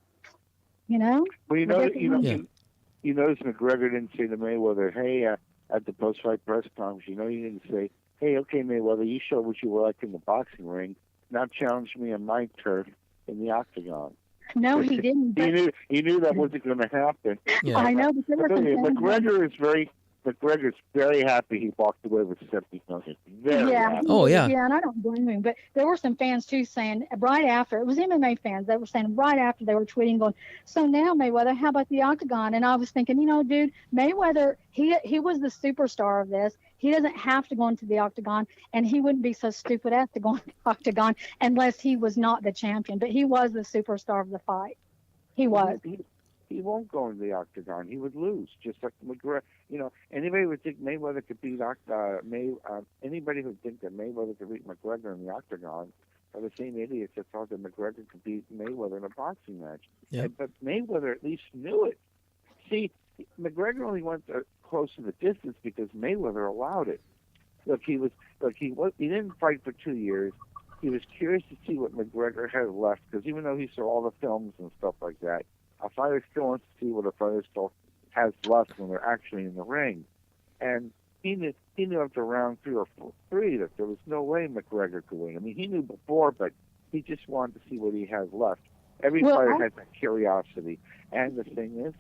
Well, you notice Yeah. McGregor didn't say to Mayweather, hey, at the post-fight press conference, he didn't say, hey, okay, Mayweather, you showed what you were like in the boxing ring. Now challenge me on my turf in the octagon. no, he didn't. But He knew that wasn't going to happen. Yeah. I know, but there were some things- McGregor's very happy he walked away with $70 million. Very happy. Oh, yeah. Yeah, and I don't blame him. But there were some fans too saying right after, it was MMA fans that were saying right after, they were tweeting going, so now Mayweather, how about the octagon? And I was thinking, dude, Mayweather, he was the superstar of this. He doesn't have to go into the octagon, and he wouldn't be so stupid as to go into the octagon unless he was not the champion. But he was the superstar of the fight. He was. He won't go in the octagon. He would lose, just like McGregor. Anybody would think Mayweather could beat anybody who would think that Mayweather could beat McGregor in the octagon are the same idiots that thought that McGregor could beat Mayweather in a boxing match. Yep. But Mayweather at least knew it. See, McGregor only went close to the distance because Mayweather allowed it. He didn't fight for 2 years. He was curious to see what McGregor had left, because even though he saw all the films and stuff like that, a fighter still wants to see what a fighter still has left when they're actually in the ring. And he knew after round 3 or 4 that there was no way McGregor could win. I mean, he knew before, but he just wanted to see what he has left. Every fighter has that curiosity. And the thing is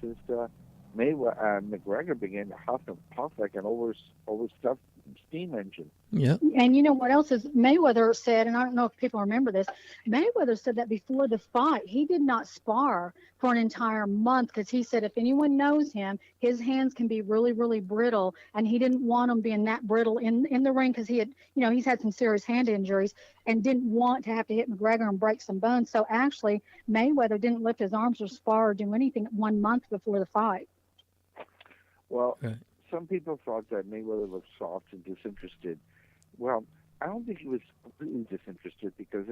McGregor began to huff and puff like an overstuffed steam engine. Yep. And you know what else is Mayweather said, and I don't know if people remember this. Mayweather said that before the fight, he did not spar for an entire month because he said if anyone knows him, his hands can be really, really brittle, and he didn't want them being that brittle in the ring because he had, he's had some serious hand injuries and didn't want to have to hit McGregor and break some bones. So actually, Mayweather didn't lift his arms or spar or do anything 1 month before the fight. Well, Right. some people thought that Mayweather looked soft and disinterested. Well, I don't think he was completely disinterested because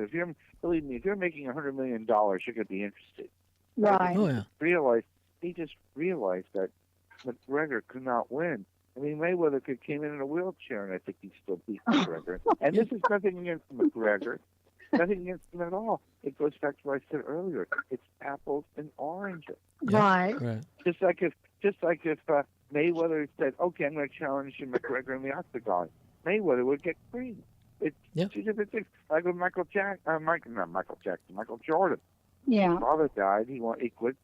believe me, if you're making $100 million, you're going to be interested. Right. Oh yeah. He just realized that McGregor could not win. I mean, Mayweather came in a wheelchair, and I think he still beat McGregor. And this is nothing against McGregor, nothing against him at all. It goes back to what I said earlier. It's apples and oranges. Right. Right. Just like if Mayweather said, "Okay, I'm going to challenge you, McGregor, in the octagon," Mayweather would get creamed. It's two different things. Like with Michael Jordan. Yeah. His father died. He quit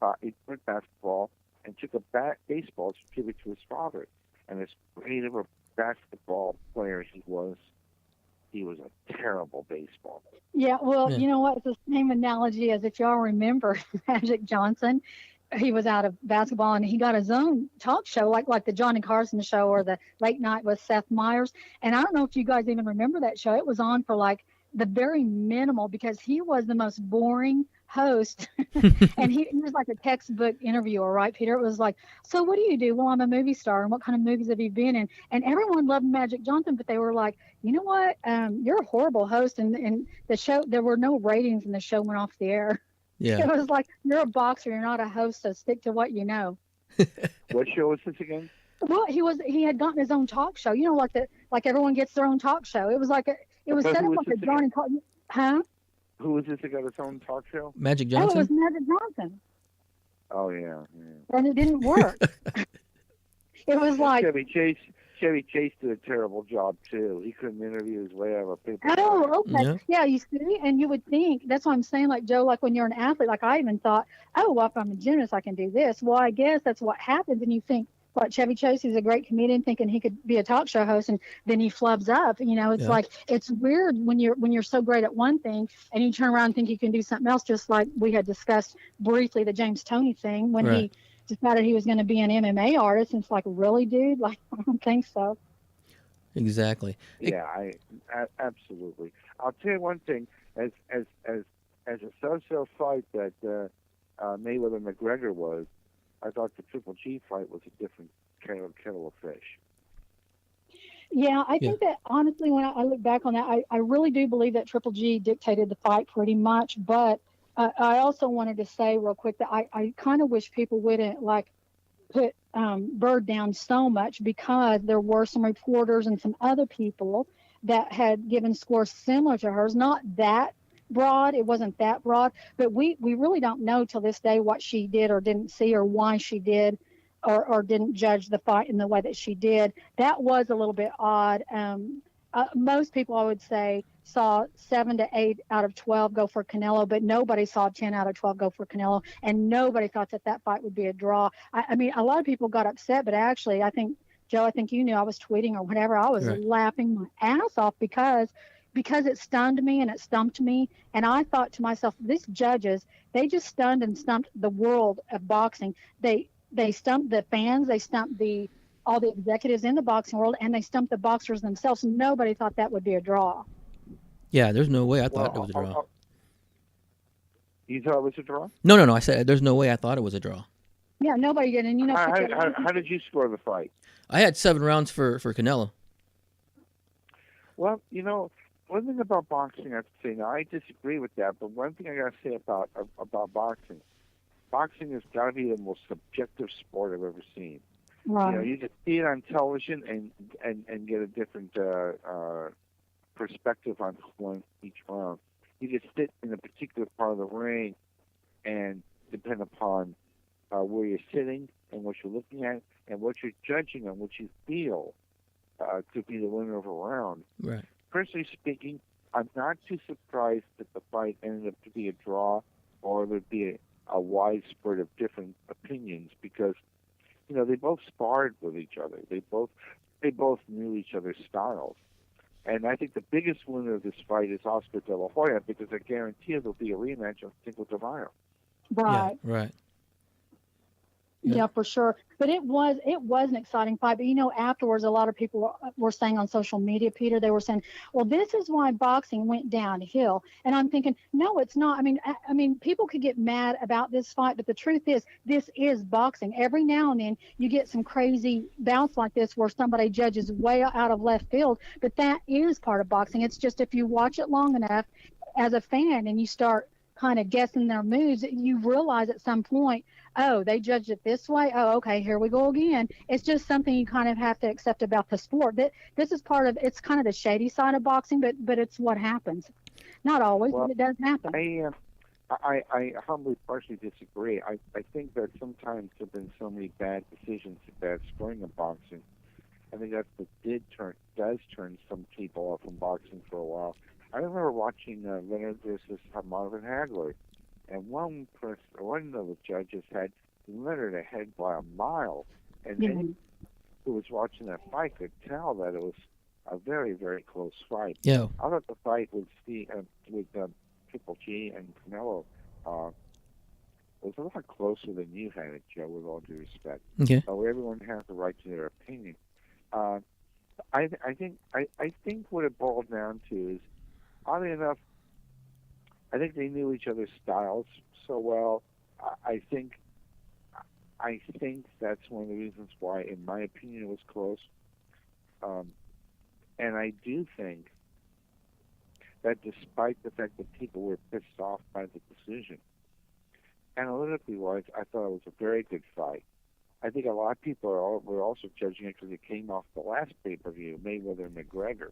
basketball and took a baseball to give it to his father. And as great of a basketball player he was a terrible baseball player. Yeah, well, Yeah. you know what? It's the same analogy as if y'all remember Magic Johnson. He was out of basketball and he got his own talk show, like the Johnny Carson show or the Late Night with Seth Meyers. And I don't know if you guys even remember that show. It was on for like the very minimal because he was the most boring host. And he was like a textbook interviewer, right, Peter? It was like, so what do you do? Well, I'm a movie star. And what kind of movies have you been in? And everyone loved Magic Johnson, but they were like, you know what? You're a horrible host. And the show, there were no ratings and the show went off the air. Yeah. It was like, you're a boxer, you're not a host, so stick to what you know. What show was this again? Well, he had gotten his own talk show. Like everyone gets their own talk show. It was like it was But set who up was like a this Johnny again? Carson. Huh? Who was this that got his own talk show? Magic Oh, it Johnson. was Magic Johnson. Oh yeah. And it didn't work. It was like, Chevy Chase did a terrible job too. He couldn't interview his way out of a paper. oh, okay. Yeah. Yeah, you see, and you would think, that's what I'm saying, like, Joe, like when you're an athlete, like I even thought, oh, well, if I'm a gymnast, I can do this. Well, I guess that's what happens. And you think, what, Chevy Chase is a great comedian thinking he could be a talk show host, and then he flubs up. It's Yeah. like, it's weird when you're so great at one thing and you turn around and think you can do something else, just like we had discussed briefly the James Toney thing when Right. he decided he was going to be an MMA artist. And it's like, really, dude? Like, I don't think so. Exactly. Yeah, absolutely. I'll tell you one thing. As a so-so fight that Mayweather McGregor was, I thought the Triple G fight was a different kettle of fish. Yeah, I think that honestly, when I look back on that, I really do believe that Triple G dictated the fight pretty much. But I also wanted to say real quick that I kind of wish people wouldn't like put Bird down so much, because there were some reporters and some other people that had given scores similar to hers. Not that broad, it wasn't that broad, but we really don't know till this day what she did or didn't see, or why she did or didn't judge the fight in the way that she did. That was a little bit odd. Most people, I would say, saw 7 to 8 out of 12 go for Canelo, but nobody saw 10 out of 12 go for Canelo, and nobody thought that fight would be a draw. I mean, a lot of people got upset, but actually, I think, Joe, you knew I was tweeting or whatever. I was Right. laughing my ass off because it stunned me and it stumped me. And I thought to myself, these judges, they just stunned and stumped the world of boxing. They stumped the fans, they stumped all the executives in the boxing world, and they stumped the boxers themselves. Nobody thought that would be a draw. Yeah. There's no way I thought it was a draw. You thought it was a draw? No. I said there's no way I thought it was a draw. Yeah, nobody did. And How did you score the fight? I had 7 rounds for Canelo. Well, one thing about boxing I have to say, now I disagree with that, but one thing I got to say about boxing has got to be the most subjective sport I've ever seen. Right. You just see it on television and get a different perspective on who won each round. You just sit in a particular part of the ring and depend upon where you're sitting and what you're looking at and what you're judging and what you feel could be the winner of a round. Right. Personally speaking, I'm not too surprised that the fight ended up to be a draw or there'd be a widespread of different opinions, because they both sparred with each other. They both knew each other's styles. And I think the biggest winner of this fight is Oscar De La Hoya, because I guarantee there'll be a rematch of Cinco de Mayo. Right. Yeah, right. Yeah, for sure. But it was an exciting fight. But afterwards, a lot of people were saying on social media, Peter, they were saying, "Well, this is why boxing went downhill." And I'm thinking, no, it's not. I mean, people could get mad about this fight, but the truth is, this is boxing. Every now and then, you get some crazy bouts like this where somebody judges way out of left field. But that is part of boxing. It's just if you watch it long enough as a fan and you start kind of guessing their moves, you realize at some point, oh, they judged it this way. Oh, okay, here we go again. It's just something you kind of have to accept about the sport. That this is part of, it's kind of the shady side of boxing, but it's what happens. Not always, Well, but it does happen. I humbly partially disagree. I think that sometimes there have been so many bad decisions, bad scoring in boxing. I think that's what does turn some people off from boxing for a while. I remember watching Leonard versus Marvin Hagler, and one of the judges had Leonard ahead by a mile, and anyone who was watching that fight could tell that it was a very, very close fight. Yeah. I thought the fight with Triple G and Canelo was a lot closer than you had it, Joe. With all due respect, Okay. Everyone has the right to their opinion. I think what it boiled down to is, oddly enough, I think they knew each other's styles so well. I think that's one of the reasons why, in my opinion, it was close. And I do think that despite the fact that people were pissed off by the decision, analytically wise, I thought it was a very good fight. I think a lot of people were also judging it because it came off the last pay-per-view, Mayweather and McGregor.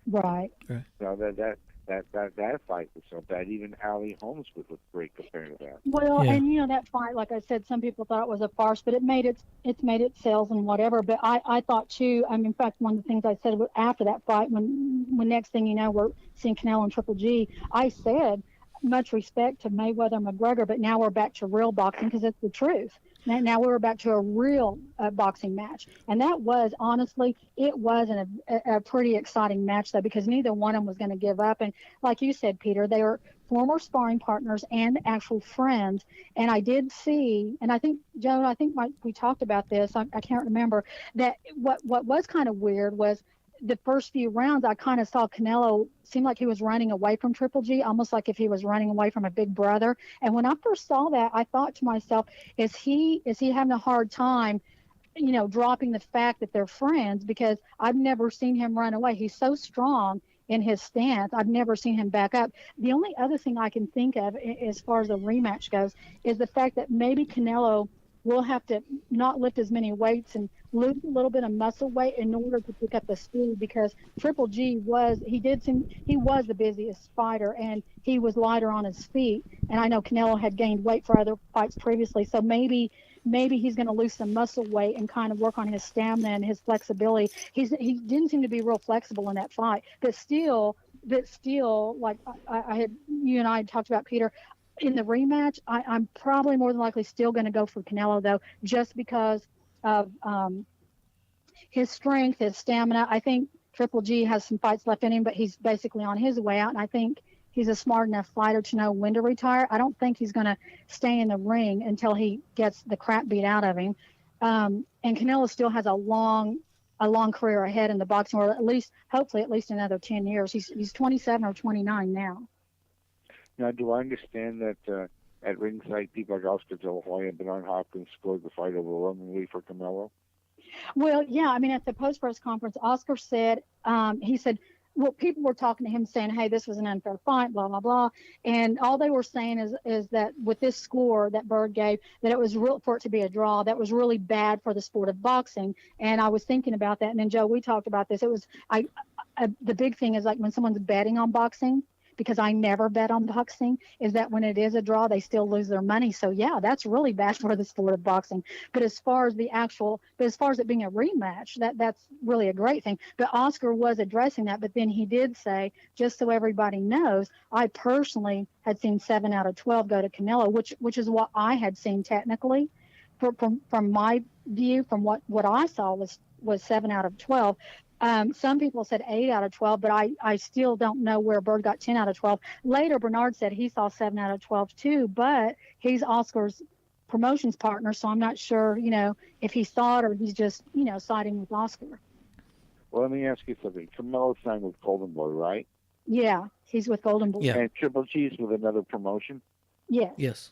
Right. Now that fight was so bad, even Ali Holmes would look great compared to that. Well, Yeah. and that fight, like I said, some people thought it was a farce, but it's made its sales and whatever. But I thought too. In fact, one of the things I said after that fight, when next thing you know, we're seeing Canelo and Triple G, I said, much respect to Mayweather and McGregor, but now we're back to real boxing because it's the truth. Now we're back to a real boxing match, and that was honestly, it was a pretty exciting match though, because neither one of them was going to give up. And like you said, Peter, they were former sparring partners and actual friends. And I did see, and I think Joe, we talked about this. I can't remember that. What was kind of weird was the first few rounds, I kind of saw Canelo seemed like he was running away from Triple G, almost like if he was running away from a big brother. And when I first saw that, I thought to myself, is he having a hard time, dropping the fact that they're friends? Because I've never seen him run away. He's so strong in his stance. I've never seen him back up. The only other thing I can think of as far as a rematch goes is the fact that maybe Canelo will have to not lift as many weights and lose a little bit of muscle weight in order to pick up the speed, because Triple G was the busiest fighter, and he was lighter on his feet. And I know Canelo had gained weight for other fights previously, so maybe he's going to lose some muscle weight and kind of work on his stamina and his flexibility. He didn't seem to be real flexible in that fight, but still, like I had, you and I had talked about, Peter, in the rematch, I'm probably more than likely still going to go for Canelo, though, just because of his strength, his stamina. I think Triple G has some fights left in him, but he's basically on his way out, and I think he's a smart enough fighter to know when to retire. I don't think he's going to stay in the ring until he gets the crap beat out of him. And Canelo still has a long career ahead in the boxing world, hopefully at least another 10 years. He's 27 or 29 now. Now, do I understand that at ringside, people like Oscar De La Hoya and Bernard Hopkins scored the fight overwhelmingly for Canelo? Well, yeah. At the post-press conference, Oscar said, he said, well, people were talking to him saying, hey, this was an unfair fight, blah, blah, blah. And all they were saying is that with this score that Bird gave, that it was real for it to be a draw. That was really bad for the sport of boxing. And I was thinking about that. And then, Joe, we talked about this. It was, the big thing is like when someone's betting on boxing, because I never bet on boxing, is that when it is a draw, they still lose their money. So yeah, that's really bad for the sport of boxing. But as far as it being a rematch, that's really a great thing. But Oscar was addressing that, but then he did say, just so everybody knows, I personally had seen 7 out of 12 go to Canelo, which is what I had seen technically. from my view, from what I saw was 7 out of 12. Some people said 8 out of 12, but I still don't know where Bird got 10 out of 12. Later, Bernard said he saw 7 out of 12 too, but he's Oscar's promotions partner, so I'm not sure, if he saw it or he's just, siding with Oscar. Well, let me ask you something. Canelo signed with Golden Boy, right? Yeah, he's with Golden Boy. Yeah. And Triple G's with another promotion? Yes. Yes.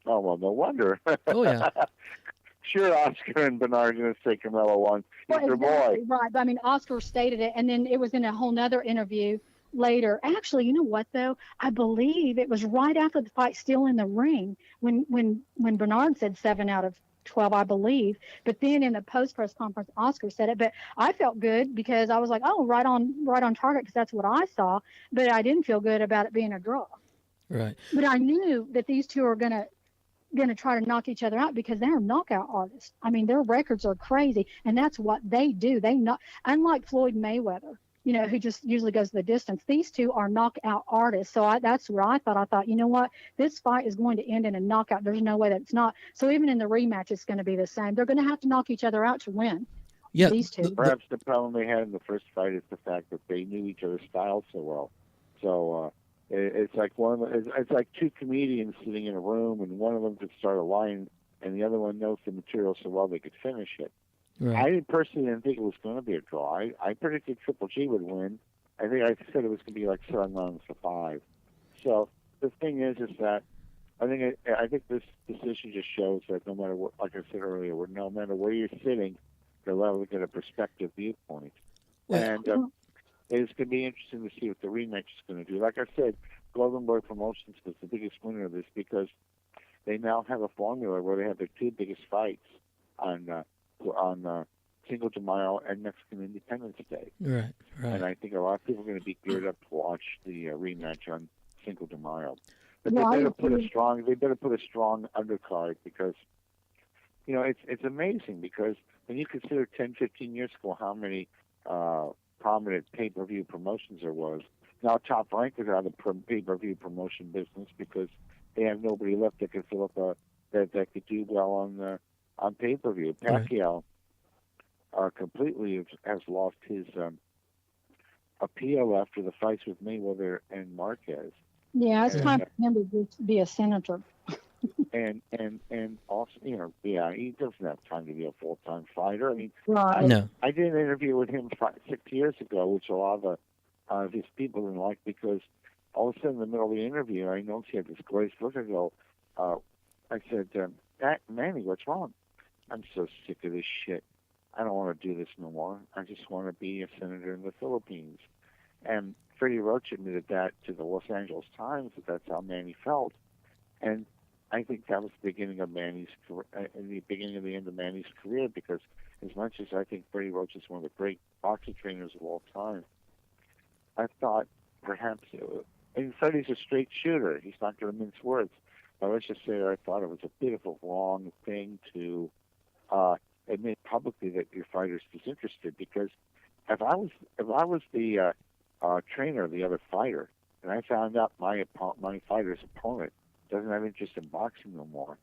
Oh, well, no wonder. Oh, yeah. Sure, Oscar and Bernard are going to say Canelo won. He's their exactly, boy. right. But I mean, Oscar stated it, and then it was in a whole nother interview later. Actually, you know what though? I believe it was right after the fight, still in the ring, when Bernard said 7 out of 12, I believe. But then in the post press conference, Oscar said it. But I felt good because I was like, oh, right on target, because that's what I saw. But I didn't feel good about it being a draw. Right. But I knew that these two are gonna try to knock each other out because they're knockout artists. I mean, their records are crazy, and that's what they do. They not unlike Floyd Mayweather, who just usually goes the distance. These two are knockout artists. So that's where I thought, you know what, this fight is going to end in a knockout. There's no way that it's not. So even in the rematch, it's going to be the same. They're going to have to knock each other out to win. Yeah. These two. Perhaps the problem they had in the first fight is the fact that they knew each other's styles so well. So it's like it's like two comedians sitting in a room, and one of them could start a line, and the other one knows the material so well they could finish it. Right. I personally didn't think it was going to be a draw. I predicted Triple G would win. I think I said it was going to be like 7 rounds to 5. So the thing is that I think this decision just shows that no matter what, like I said earlier, no matter where you're sitting, you're allowed to get a perspective viewpoint. Well, And it's going to be interesting to see what the rematch is going to do. Like I said, Golden Boy Promotions was the biggest winner of this because they now have a formula where they have their 2 biggest fights on Cinco de Mayo and Mexican Independence Day. Right. Right. And I think a lot of people are going to be geared up to watch the rematch on Cinco de Mayo. But Yeah, they better put a strong undercard because it's amazing because when you consider 10, 15 years ago how many prominent pay-per-view promotions there was. Now Top Rank is out of the pay-per-view promotion business because they have nobody left that could fill up that could do well on pay-per-view. Pacquiao completely has lost his appeal after the fights with Mayweather and Marquez. Yeah, it's time for him to just be a senator. and also, he doesn't have time to be a full-time fighter. I mean, Right. No. I did an interview with him 6 years ago, which a lot of his people didn't like because all of a sudden in the middle of the interview, I noticed he had this glazed look. I said, Manny, what's wrong? I'm so sick of this shit. I don't want to do this no more. I just want to be a senator in the Philippines. And Freddie Roach admitted that to the Los Angeles Times, that that's how Manny felt. And I think that was the beginning of Manny's career, the beginning of the end of Manny's career, because as much as I think Freddie Roach is one of the great boxing trainers of all time, I thought perhaps and Freddie's a straight shooter. He's not going to mince words. But let's just say that I thought it was a bit of a wrong thing to admit publicly that your fighter's disinterested, because if I was the trainer of the other fighter, and I found out my fighter's opponent doesn't have interest in boxing no more,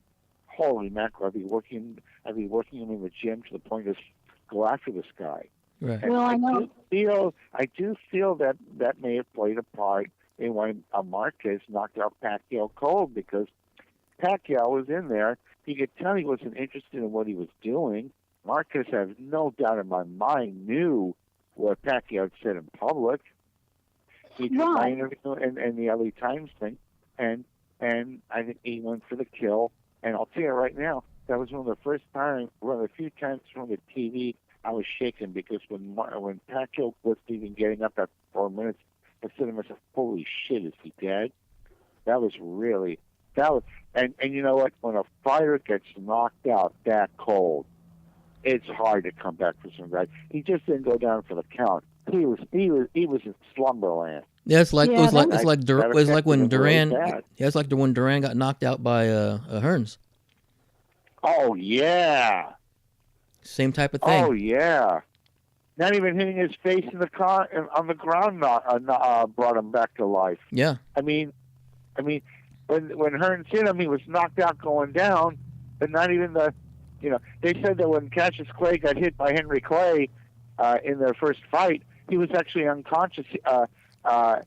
holy mackerel! I'd be working him in the gym to the point of go after this guy. Right. And Well, I know. I do feel that may have played a part in why Marquez knocked out Pacquiao cold, because Pacquiao was in there. You could tell he wasn't interested in what he was doing. Marquez, I have no doubt in my mind, knew what Pacquiao had said in public. He did my interview and the LA Times thing, and I think he went for the kill. And I'll tell you right now, that was one of the few times from the TV I was shaken, because when Pacquiao was even getting up after 4 minutes, I said to myself, "Holy shit, is he dead?" And you know what? When a fighter gets knocked out that cold, it's hard to come back for some guy. He just didn't go down for the count. He was in slumberland. Yeah, it's like Yeah, it's like when Duran. Yeah, it's like when Duran got knocked out by Hearns. Oh yeah. Same type of thing. Oh yeah. Not even hitting his face in the car on the ground brought him back to life. Yeah. I mean, when Hearns hit him, he was knocked out going down, but not even the They said that when Cassius Clay got hit by Henry Clay in their first fight, he was actually unconscious when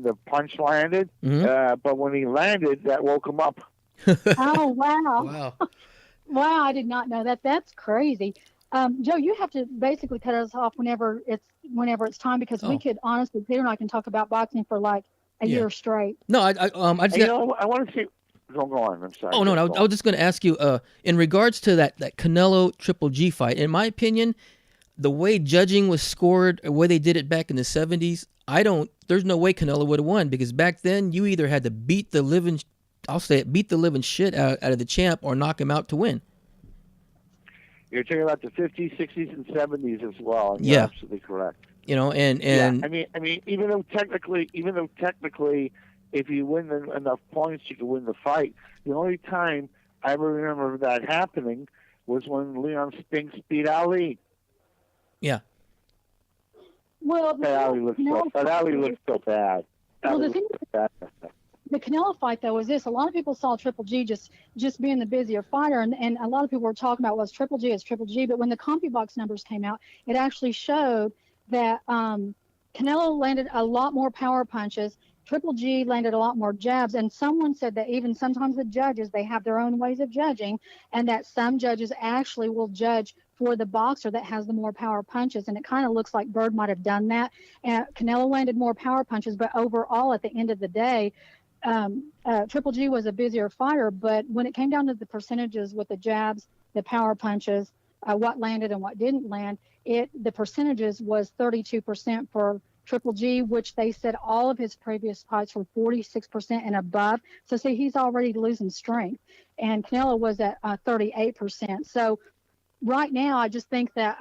the punch landed. But when he landed, that woke him up. Oh, wow. Wow. Wow, I did not know that. That's crazy. Joe, you have to basically cut us off whenever it's time, because we Oh. could honestly, Peter and I can talk about boxing for like a Yeah. year straight. No, I just And, I want to see. Go on. I'm sorry. Oh no, I was just going to ask you. In regards to that Canelo Triple G fight, in my opinion, the way judging was scored, the way they did it back in the '70s, there's no way Canelo would have won, because back then you either had to beat the living shit out of the champ or knock him out to win. You're talking about the 50s, 60s, and 70s as well. And Yeah. You're absolutely correct. And Yeah, I mean, even though technically, if you win enough points, you can win the fight. The only time I ever remember that happening was when Leon Spinks beat Ali. Yeah. Well, Ali looked so bad. Well, the thing the Canelo fight, though, was this. A lot of people saw Triple G just being the busier fighter, and a lot of people were talking about, was Triple G, but when the CompuBox numbers came out, it actually showed that Canelo landed a lot more power punches. Triple G landed a lot more jabs, and someone said that even sometimes the judges, they have their own ways of judging, and that some judges actually will judge for the boxer that has the more power punches, and it kind of looks like Bird might have done that. And Canelo landed more power punches, but overall, at the end of the day, Triple G was a busier fighter. But when it came down to the percentages with the jabs, the power punches, what landed and what didn't land, the percentages was 32% for Triple G, which they said all of his previous fights were 46% and above. So see, he's already losing strength, and Canelo was at 38%. So right now, I just think that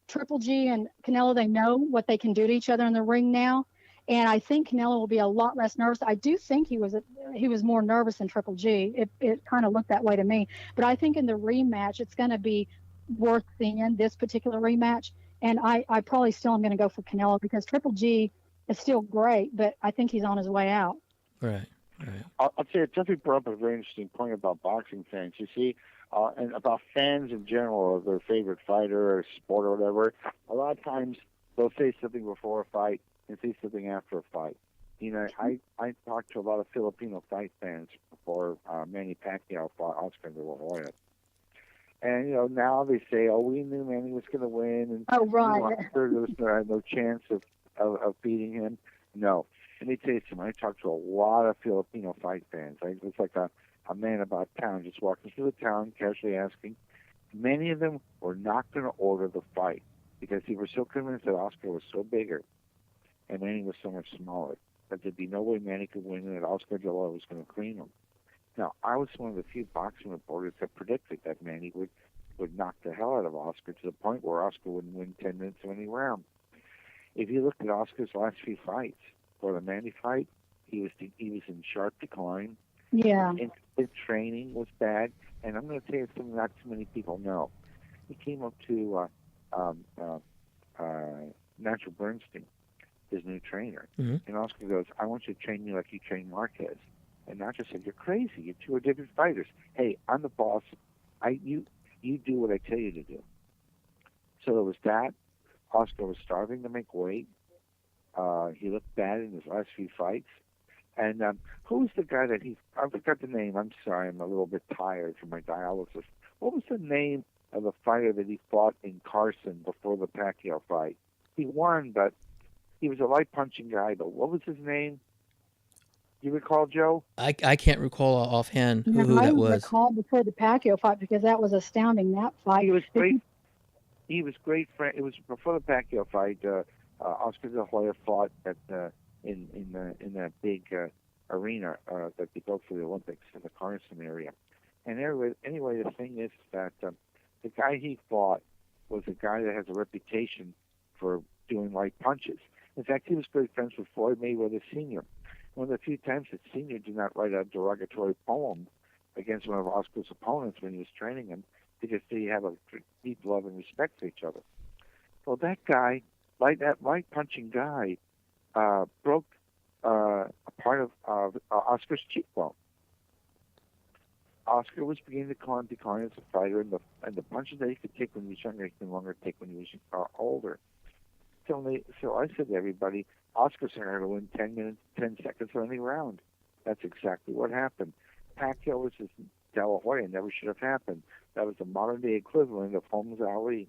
Triple G and Canelo, they know what they can do to each other in the ring now, and I think Canelo will be a lot less nervous. I do think he was more nervous than Triple G. It kind of looked that way to me, but I think in the rematch, it's going to be worth seeing, this particular rematch. And I probably still am going to go for Canelo, because Triple G is still great, but I think he's on his way out. Right. I'll tell you, Tuffy brought up a very interesting point about boxing fans. You see, and about fans in general of their favorite fighter or sport or whatever. A lot of times they'll say something before a fight and say something after a fight. I talked to a lot of Filipino fight fans before Manny Pacquiao fought Oscar de la Hoya. And, now they say, oh, we knew Manny was going to win. And right. There was no chance of beating him. No. Let me tell you something. I talked to a lot of Filipino fight fans. It was like a man about town, just walking through the town, casually asking. Many of them were not going to order the fight because they were so convinced that Oscar was so bigger and Manny was so much smaller that there'd be no way Manny could win and that Oscar de la Hoya was going to clean him. Now, I was one of the few boxing reporters that predicted that Manny would knock the hell out of Oscar to the point where Oscar wouldn't win 10 minutes of any round. If you look at Oscar's last few fights, for the Manny fight, he was in sharp decline. Yeah. His training was bad, and I'm going to tell you something not too many people know. He came up to Natural Bernstein, his new trainer, and Oscar goes, "I want you to train me like you train Marquez." And Nacho said, "You're crazy. You two are different fighters. Hey, I'm the boss. You do what I tell you to do." So there was that. Oscar was starving to make weight. He looked bad in his last few fights. And who was the guy that I forgot the name. I'm sorry. I'm a little bit tired from my dialysis. What was the name of the fighter that he fought in Carson before the Pacquiao fight? He won, but he was a light punching guy. But what was his name? You recall, Joe? I can't recall offhand who that was. I recall before the Pacquiao fight, because that was astounding, that fight. He was great. He was great friend. It was before the Pacquiao fight. Oscar de la Hoya fought at in that big arena that they built for the Olympics in the Carson area. And anyway, the thing is that the guy he fought was a guy that has a reputation for doing light punches. In fact, he was great friends with Floyd Mayweather Sr. One of the few times that Sr. did not write a derogatory poem against one of Oscar's opponents when he was training him, because they have a deep love and respect for each other. Well, that guy, that light punching guy, broke a part of Oscar's cheekbone. Oscar was beginning to decline as a fighter, and the punches that he could take when he was younger, he could no longer take when he was older. So I said to everybody, Oscar's going to win 10 minutes, 10 seconds on any round. That's exactly what happened. Pacquiao versus De La Hoya never should have happened. That was the modern day equivalent of Holmes Ali.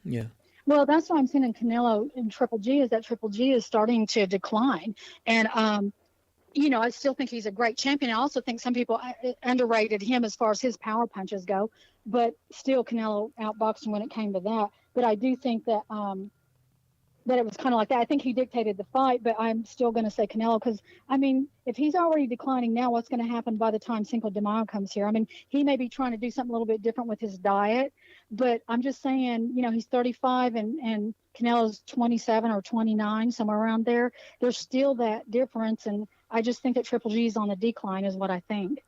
Yeah. Well, that's why I'm saying in Canelo and Triple G is that Triple G is starting to decline. And, I still think he's a great champion. I also think some people underrated him as far as his power punches go, but still Canelo outboxed him when it came to that. But I do think that that it was kind of like that. I think he dictated the fight, but I'm still going to say Canelo because, if he's already declining now, what's going to happen by the time Cinco de Mayo comes here? He may be trying to do something a little bit different with his diet, but I'm just saying, he's 35 and Canelo's 27 or 29, somewhere around there. There's still that difference, and I just think that Triple G is on the decline is what I think.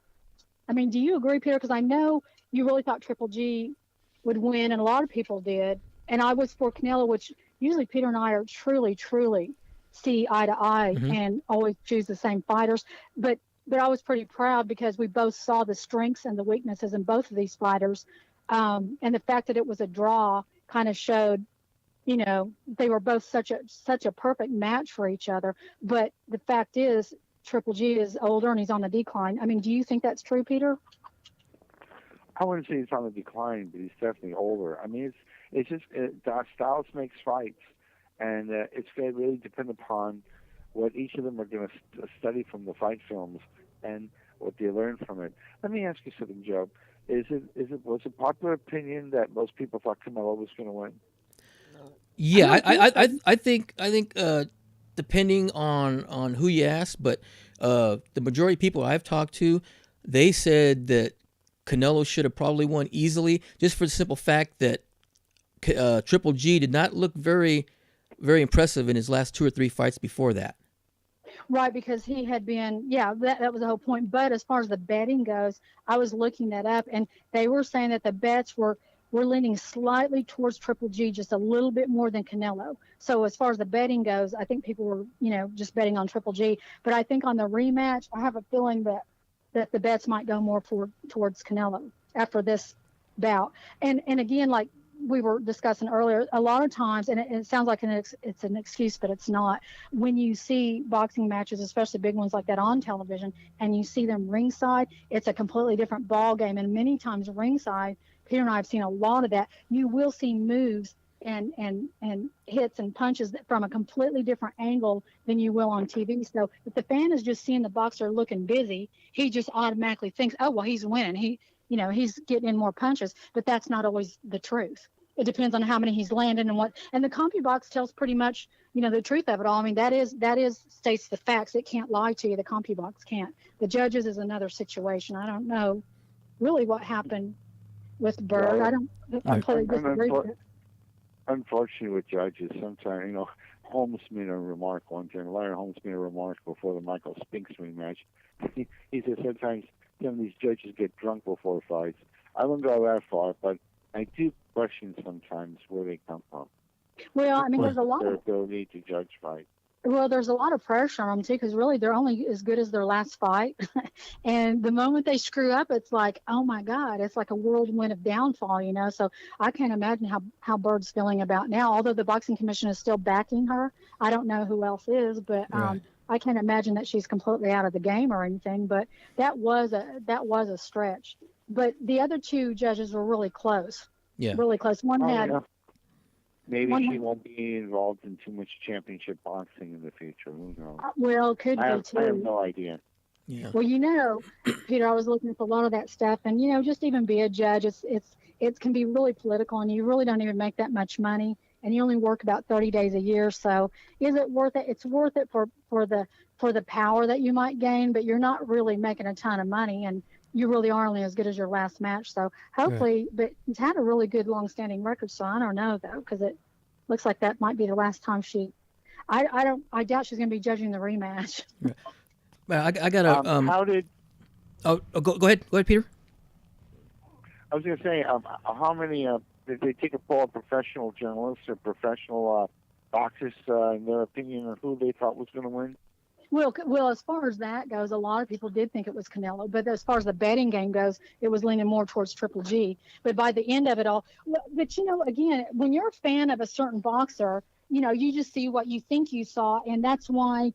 Do you agree, Peter? Because I know you really thought Triple G would win, and a lot of people did. And I was for Canelo, which usually Peter and I are truly, truly see eye to eye and always choose the same fighters. But I was pretty proud because we both saw the strengths and the weaknesses in both of these fighters. And the fact that it was a draw kind of showed, they were both such a perfect match for each other. But the fact is, Triple G is older and he's on the decline. Do you think that's true, Peter? I wouldn't say he's on the decline, but he's definitely older. It's just styles makes fights, and it's going to really depend upon what each of them are going to study from the fight films and what they learn from it. Let me ask you something, Joe. Was it popular opinion that most people thought Canelo was going to win? Yeah, I think depending on who you ask, but the majority of people I've talked to, they said that Canelo should have probably won easily, just for the simple fact that Triple G did not look very, very impressive in his last 2 or 3 fights before that. Right, because he had been, that was the whole point. But as far as the betting goes, I was looking that up, and they were saying that the bets were leaning slightly towards Triple G, just a little bit more than Canelo. So as far as the betting goes, I think people were, just betting on Triple G. But I think on the rematch, I have a feeling that the bets might go more towards Canelo after this bout. And again, like we were discussing earlier, a lot of times, and it sounds like it's an excuse, but it's not. When you see boxing matches, especially big ones like that on television, and you see them ringside, it's a completely different ball game. And many times ringside, Peter and I have seen a lot of that. You will see moves and hits and punches from a completely different angle than you will on TV. So if the fan is just seeing the boxer looking busy, he just automatically thinks, oh, well, he's winning. He's getting in more punches, but that's not always the truth. It depends on how many he's landing and the CompuBox tells pretty much, the truth of it all. that is states the facts. It can't lie to you. The CompuBox can't. The judges is another situation. I don't know really what happened with Bird. Well, I don't completely disagree with it. Unfortunately, with judges, sometimes, Holmes made a remark one time. Larry Holmes made a remark before the Michael Spinks rematch. He said sometimes these judges get drunk before fights. I wouldn't go that far, but I do question sometimes where they come from. Well, there's a lot their of ability to judge fights. Well, there's a lot of pressure on them too, because really they're only as good as their last fight. And the moment they screw up, it's like, oh my God, it's like a whirlwind of downfall, So I can't imagine how Bird's feeling about now. Although the boxing commission is still backing her, I don't know who else is, but Right. I can't imagine that she's completely out of the game or anything. But that was a stretch. But the other 2 judges were really close. Yeah. Really close. One had. Yeah. Maybe One she won't be involved in too much championship boxing in the future. Who knows? Well, could be too. I have no idea. Yeah. Well, Peter, I was looking at a lot of that stuff, and just even be a judge, it can be really political, and you really don't even make that much money, and you only work about 30 days a year. So, is it worth it? It's worth it for the power that you might gain, but you're not really making a ton of money, and you really are only as good as your last match. So hopefully, But he's had a really good long-standing record. So I don't know though, because it looks like that might be the last time I doubt she's going to be judging the rematch. Right. Well, I got a. How did? Go ahead, Peter. I was going to say, how many did they take a poll of professional journalists or professional boxers in their opinion on who they thought was going to win? Well, as far as that goes, a lot of people did think it was Canelo, but as far as the betting game goes, it was leaning more towards Triple G. But by the end of it all, but again, when you're a fan of a certain boxer, you just see what you think you saw, and that's why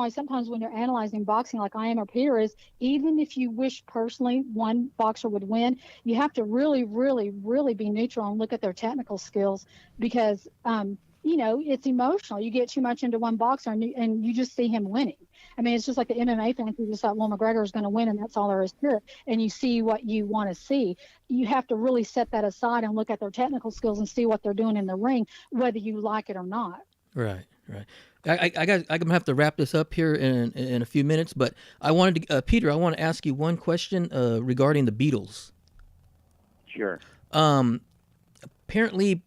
sometimes when you're analyzing boxing, like I am or Peter is, even if you wish personally one boxer would win, you have to really, really, really be neutral and look at their technical skills because it's emotional. You get too much into one boxer and you just see him winning. I mean, it's just like the MMA fans who just thought, well, McGregor is going to win and that's all there is to it. And you see what you want to see. You have to really set that aside and look at their technical skills and see what they're doing in the ring, whether you like it or not. Right. I'm gonna have to wrap this up here in a few minutes, but I wanted to, Peter, I want to ask you one question regarding the Beatles. Sure. Apparently,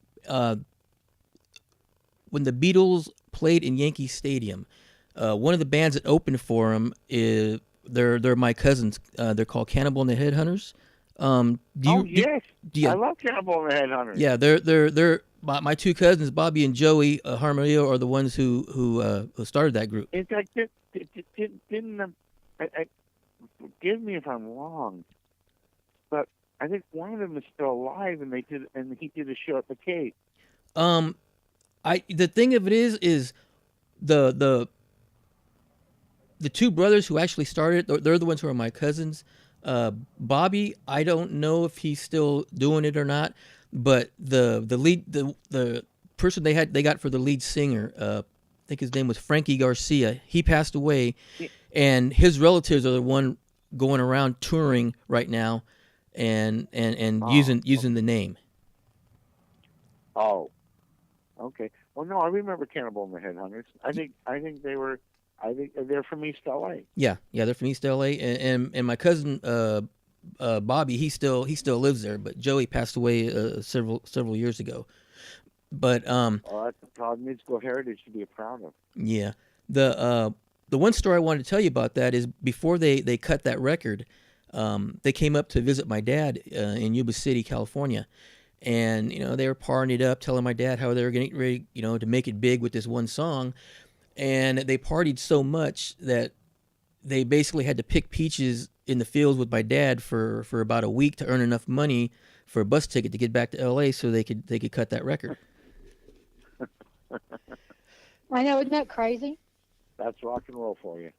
when the Beatles played in Yankee Stadium, one of the bands that opened for them is they're my cousins. They're called Cannibal and the Headhunters. Yes, I love Cannibal and the Headhunters. Yeah, they're my two cousins, Bobby and Joey Harmonio, are the ones who started that group. In fact, didn't forgive me if I'm wrong, but I think one of them is still alive, and he did a show at the Cape. The thing of it is the two brothers who actually started it, they're the ones who are my cousins. Bobby, I don't know if he's still doing it or not, but the person they got for the lead singer, I think his name was Frankie Garcia. He passed away, and his relatives are the one going around touring right now, and using the name. Oh, okay. Well, no, I remember Cannibal and the Headhunters. I think they're from East LA. Yeah, they're from East LA, and my cousin Bobby, he still lives there, but Joey passed away several years ago. But that's a proud musical heritage to be proud of. Yeah, the one story I wanted to tell you about that is before they cut that record, they came up to visit my dad in Yuba City, California. And they were partying it up, telling my dad how they were getting ready, to make it big with this one song. And they partied so much that they basically had to pick peaches in the fields with my dad for about a week to earn enough money for a bus ticket to get back to LA so they could cut that record. I know, isn't that crazy? That's rock and roll for you.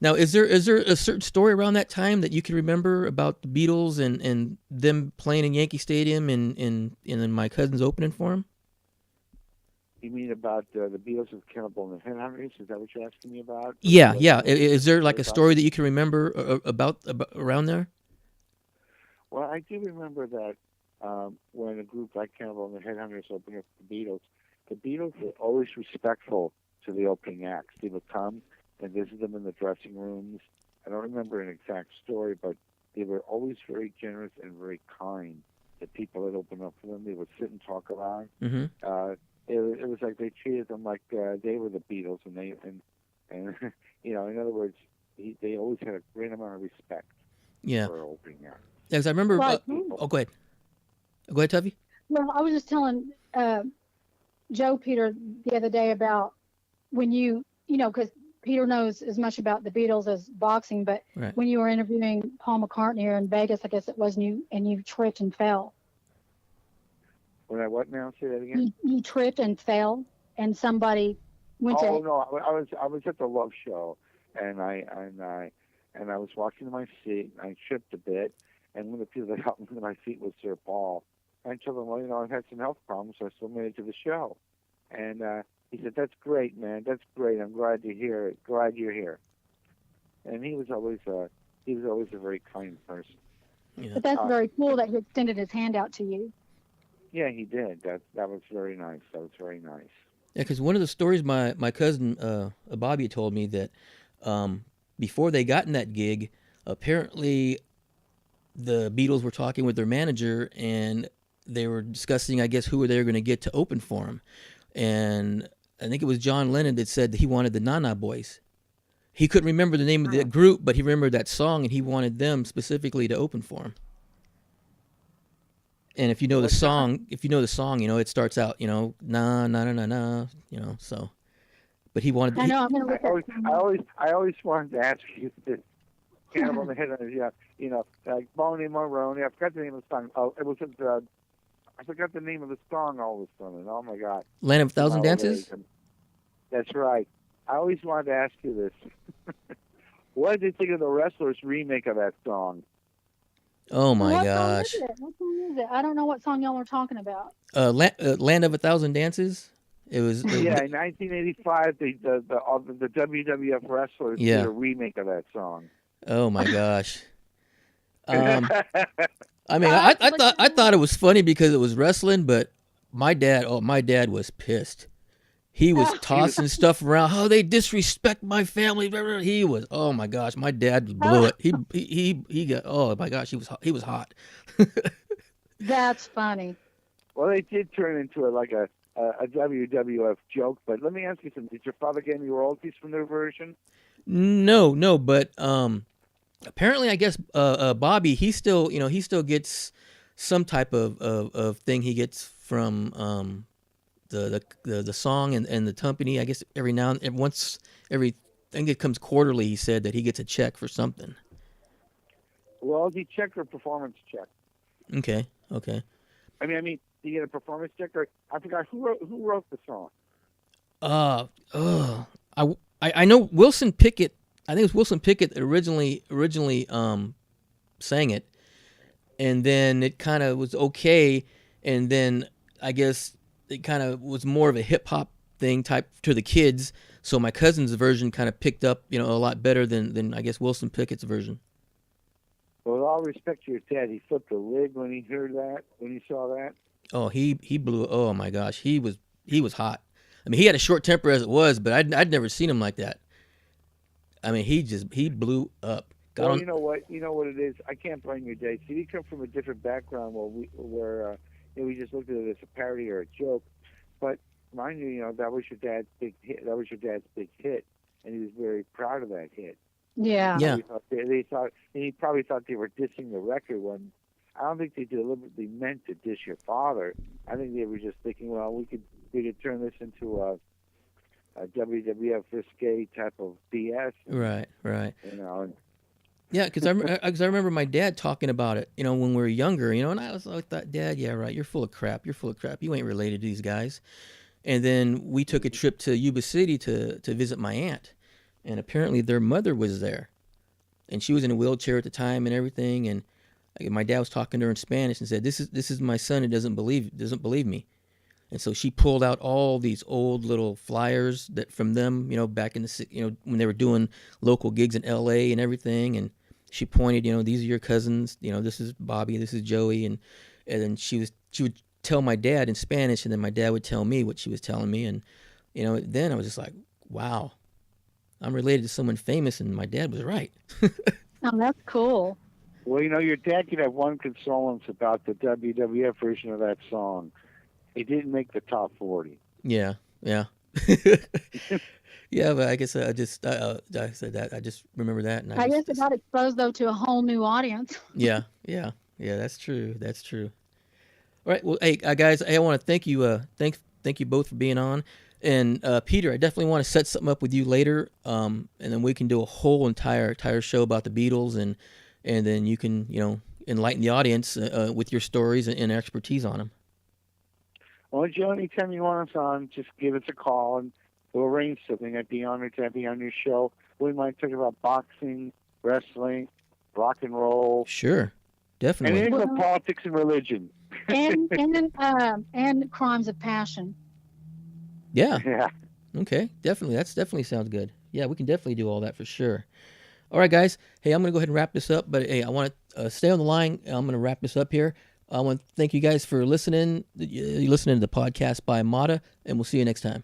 Now, is there a certain story around that time that you can remember about the Beatles and them playing in Yankee Stadium and then my cousins opening for them? You mean about the Beatles with Cannibal and the Headhunters? Is that what you're asking me about? Yeah. Is there like a story that you can remember about around there? Well, I do remember that when a group like Cannibal and the Headhunters opened up the Beatles were always respectful to the opening acts. They would come and visit them in the dressing rooms. I don't remember an exact story, but they were always very generous and very kind to people that opened up for them. They would sit and talk around. Mm-hmm. It was like they treated them like they were the Beatles, and in other words, they always had a great amount of respect for opening acts. As I remember, go ahead. Go ahead, Tuffy. Well, I was just telling Joe, Peter, the other day about when because Peter knows as much about the Beatles as boxing, but right. When you were interviewing Paul McCartney here in Vegas, I guess it was, and you tripped and fell. When I what now? Say that again. You tripped and fell, and somebody went to. Oh no! I was at the Love Show, and I was walking to my seat, and I tripped a bit, and one of the people that helped me to my seat was Sir Paul. I told him, well, I've had some health problems, so I still made it to the show, and he said, "That's great, man. That's great. I'm glad to hear it. Glad you're here." And he was always a very kind person. Yeah. But that's very cool that he extended his hand out to you. Yeah, he did. That was very nice. That was very nice. Yeah, because one of the stories my cousin Bobby told me that before they got in that gig, apparently the Beatles were talking with their manager and they were discussing, I guess, who they were going to get to open for them. And I think it was John Lennon that said that he wanted the Nana Boys. He couldn't remember the name of the group, but he remembered that song, and he wanted them specifically to open for him. And if you know the song, it starts out, na na na na na, so. but he wanted. I know. I'm going to look I always wanted to ask you this. Cannibal on the Head, like Boney Maroney. I forgot the name of the song. Oh, it was I forgot the name of the song all of a sudden. Oh my God. Land of a Thousand Dances. That's right. I always wanted to ask you this. What did you think of the Wrestlers remake of that song? Oh my what gosh. Song is it? What song is it? I don't know what song y'all are talking about. Land of a Thousand Dances. It was. Yeah, in 1985, the WWF Wrestlers did a remake of that song. Oh my gosh. I mean, I thought it was funny because it was wrestling, but my dad was pissed. He was tossing stuff around. How they disrespect my family. He was. Oh my gosh, my dad blew it. He got. Oh my gosh, he was hot. That's funny. Well, they did turn into a WWF joke. But let me ask you something. Did your father get any royalties from their version? No, but apparently, I guess Bobby, he still gets some type of thing he gets from the song and the company. I guess every now and once I think it comes quarterly. He said that he gets a check for something. Royalty check or performance check? Okay. I mean, do you get a performance check or I forgot who wrote the song? I know Wilson Pickett. I think it was Wilson Pickett that originally sang it, and then it kind of was okay, and then I guess it kind of was more of a hip hop thing type to the kids. So my cousin's version kind of picked up, a lot better than I guess Wilson Pickett's version. Well, with all respect to your dad, he flipped a lid when he heard that, when he saw that. Oh, he blew. Oh my gosh, he was hot. I mean, he had a short temper as it was, but I'd never seen him like that. I mean, he blew up. You know what it is. I can't blame your dad. See, we come from a different background where we just looked at it as a parody or a joke. But mind you, that was your dad's big hit. That was your dad's big hit, and he was very proud of that hit. Yeah. He probably thought they were dissing the record when I don't think they deliberately meant to diss your father. I think they were just thinking, well, we could turn this into a WWF risque type of BS. Right. And, yeah, because I remember my dad talking about it, when we were younger, and I thought, Dad, yeah, right, you're full of crap. You ain't related to these guys. And then we took a trip to Yuba City to visit my aunt, and apparently their mother was there, and she was in a wheelchair at the time and everything. And my dad was talking to her in Spanish and said, "This is my son who doesn't believe me." And so she pulled out all these old little flyers that from them, back in the when they were doing local gigs in L.A. and everything, and she pointed, these are your cousins, this is Bobby, this is Joey, and then she would tell my dad in Spanish, and then my dad would tell me what she was telling me, and then I was just like, wow, I'm related to someone famous, and my dad was right. Oh, that's cool. Well, your dad could have one consolence about the WWF version of that song. It didn't make the top 40. Yeah. Yeah, but I guess I said that. I just remember that. And I guess it got exposed, though, to a whole new audience. Yeah, that's true. All right, well, hey, guys, I want to thank you. Thank you both for being on. And Peter, I definitely want to set something up with you later, and then we can do a whole entire show about the Beatles, and then you can enlighten the audience with your stories and expertise on them. Well, Joe, anytime you want us on, just give us a call and we'll arrange something. I'd be honored to have you on your show. We might talk about boxing, wrestling, rock and roll. Sure, definitely. And anything but politics and religion. and crimes of passion. Yeah. Okay, definitely. That definitely sounds good. Yeah, we can definitely do all that for sure. All right, guys. Hey, I'm going to go ahead and wrap this up, but hey, I want to stay on the line. I'm going to wrap this up here. I want to thank you guys for listening. You're listening to the podcast by Mata, and we'll see you next time.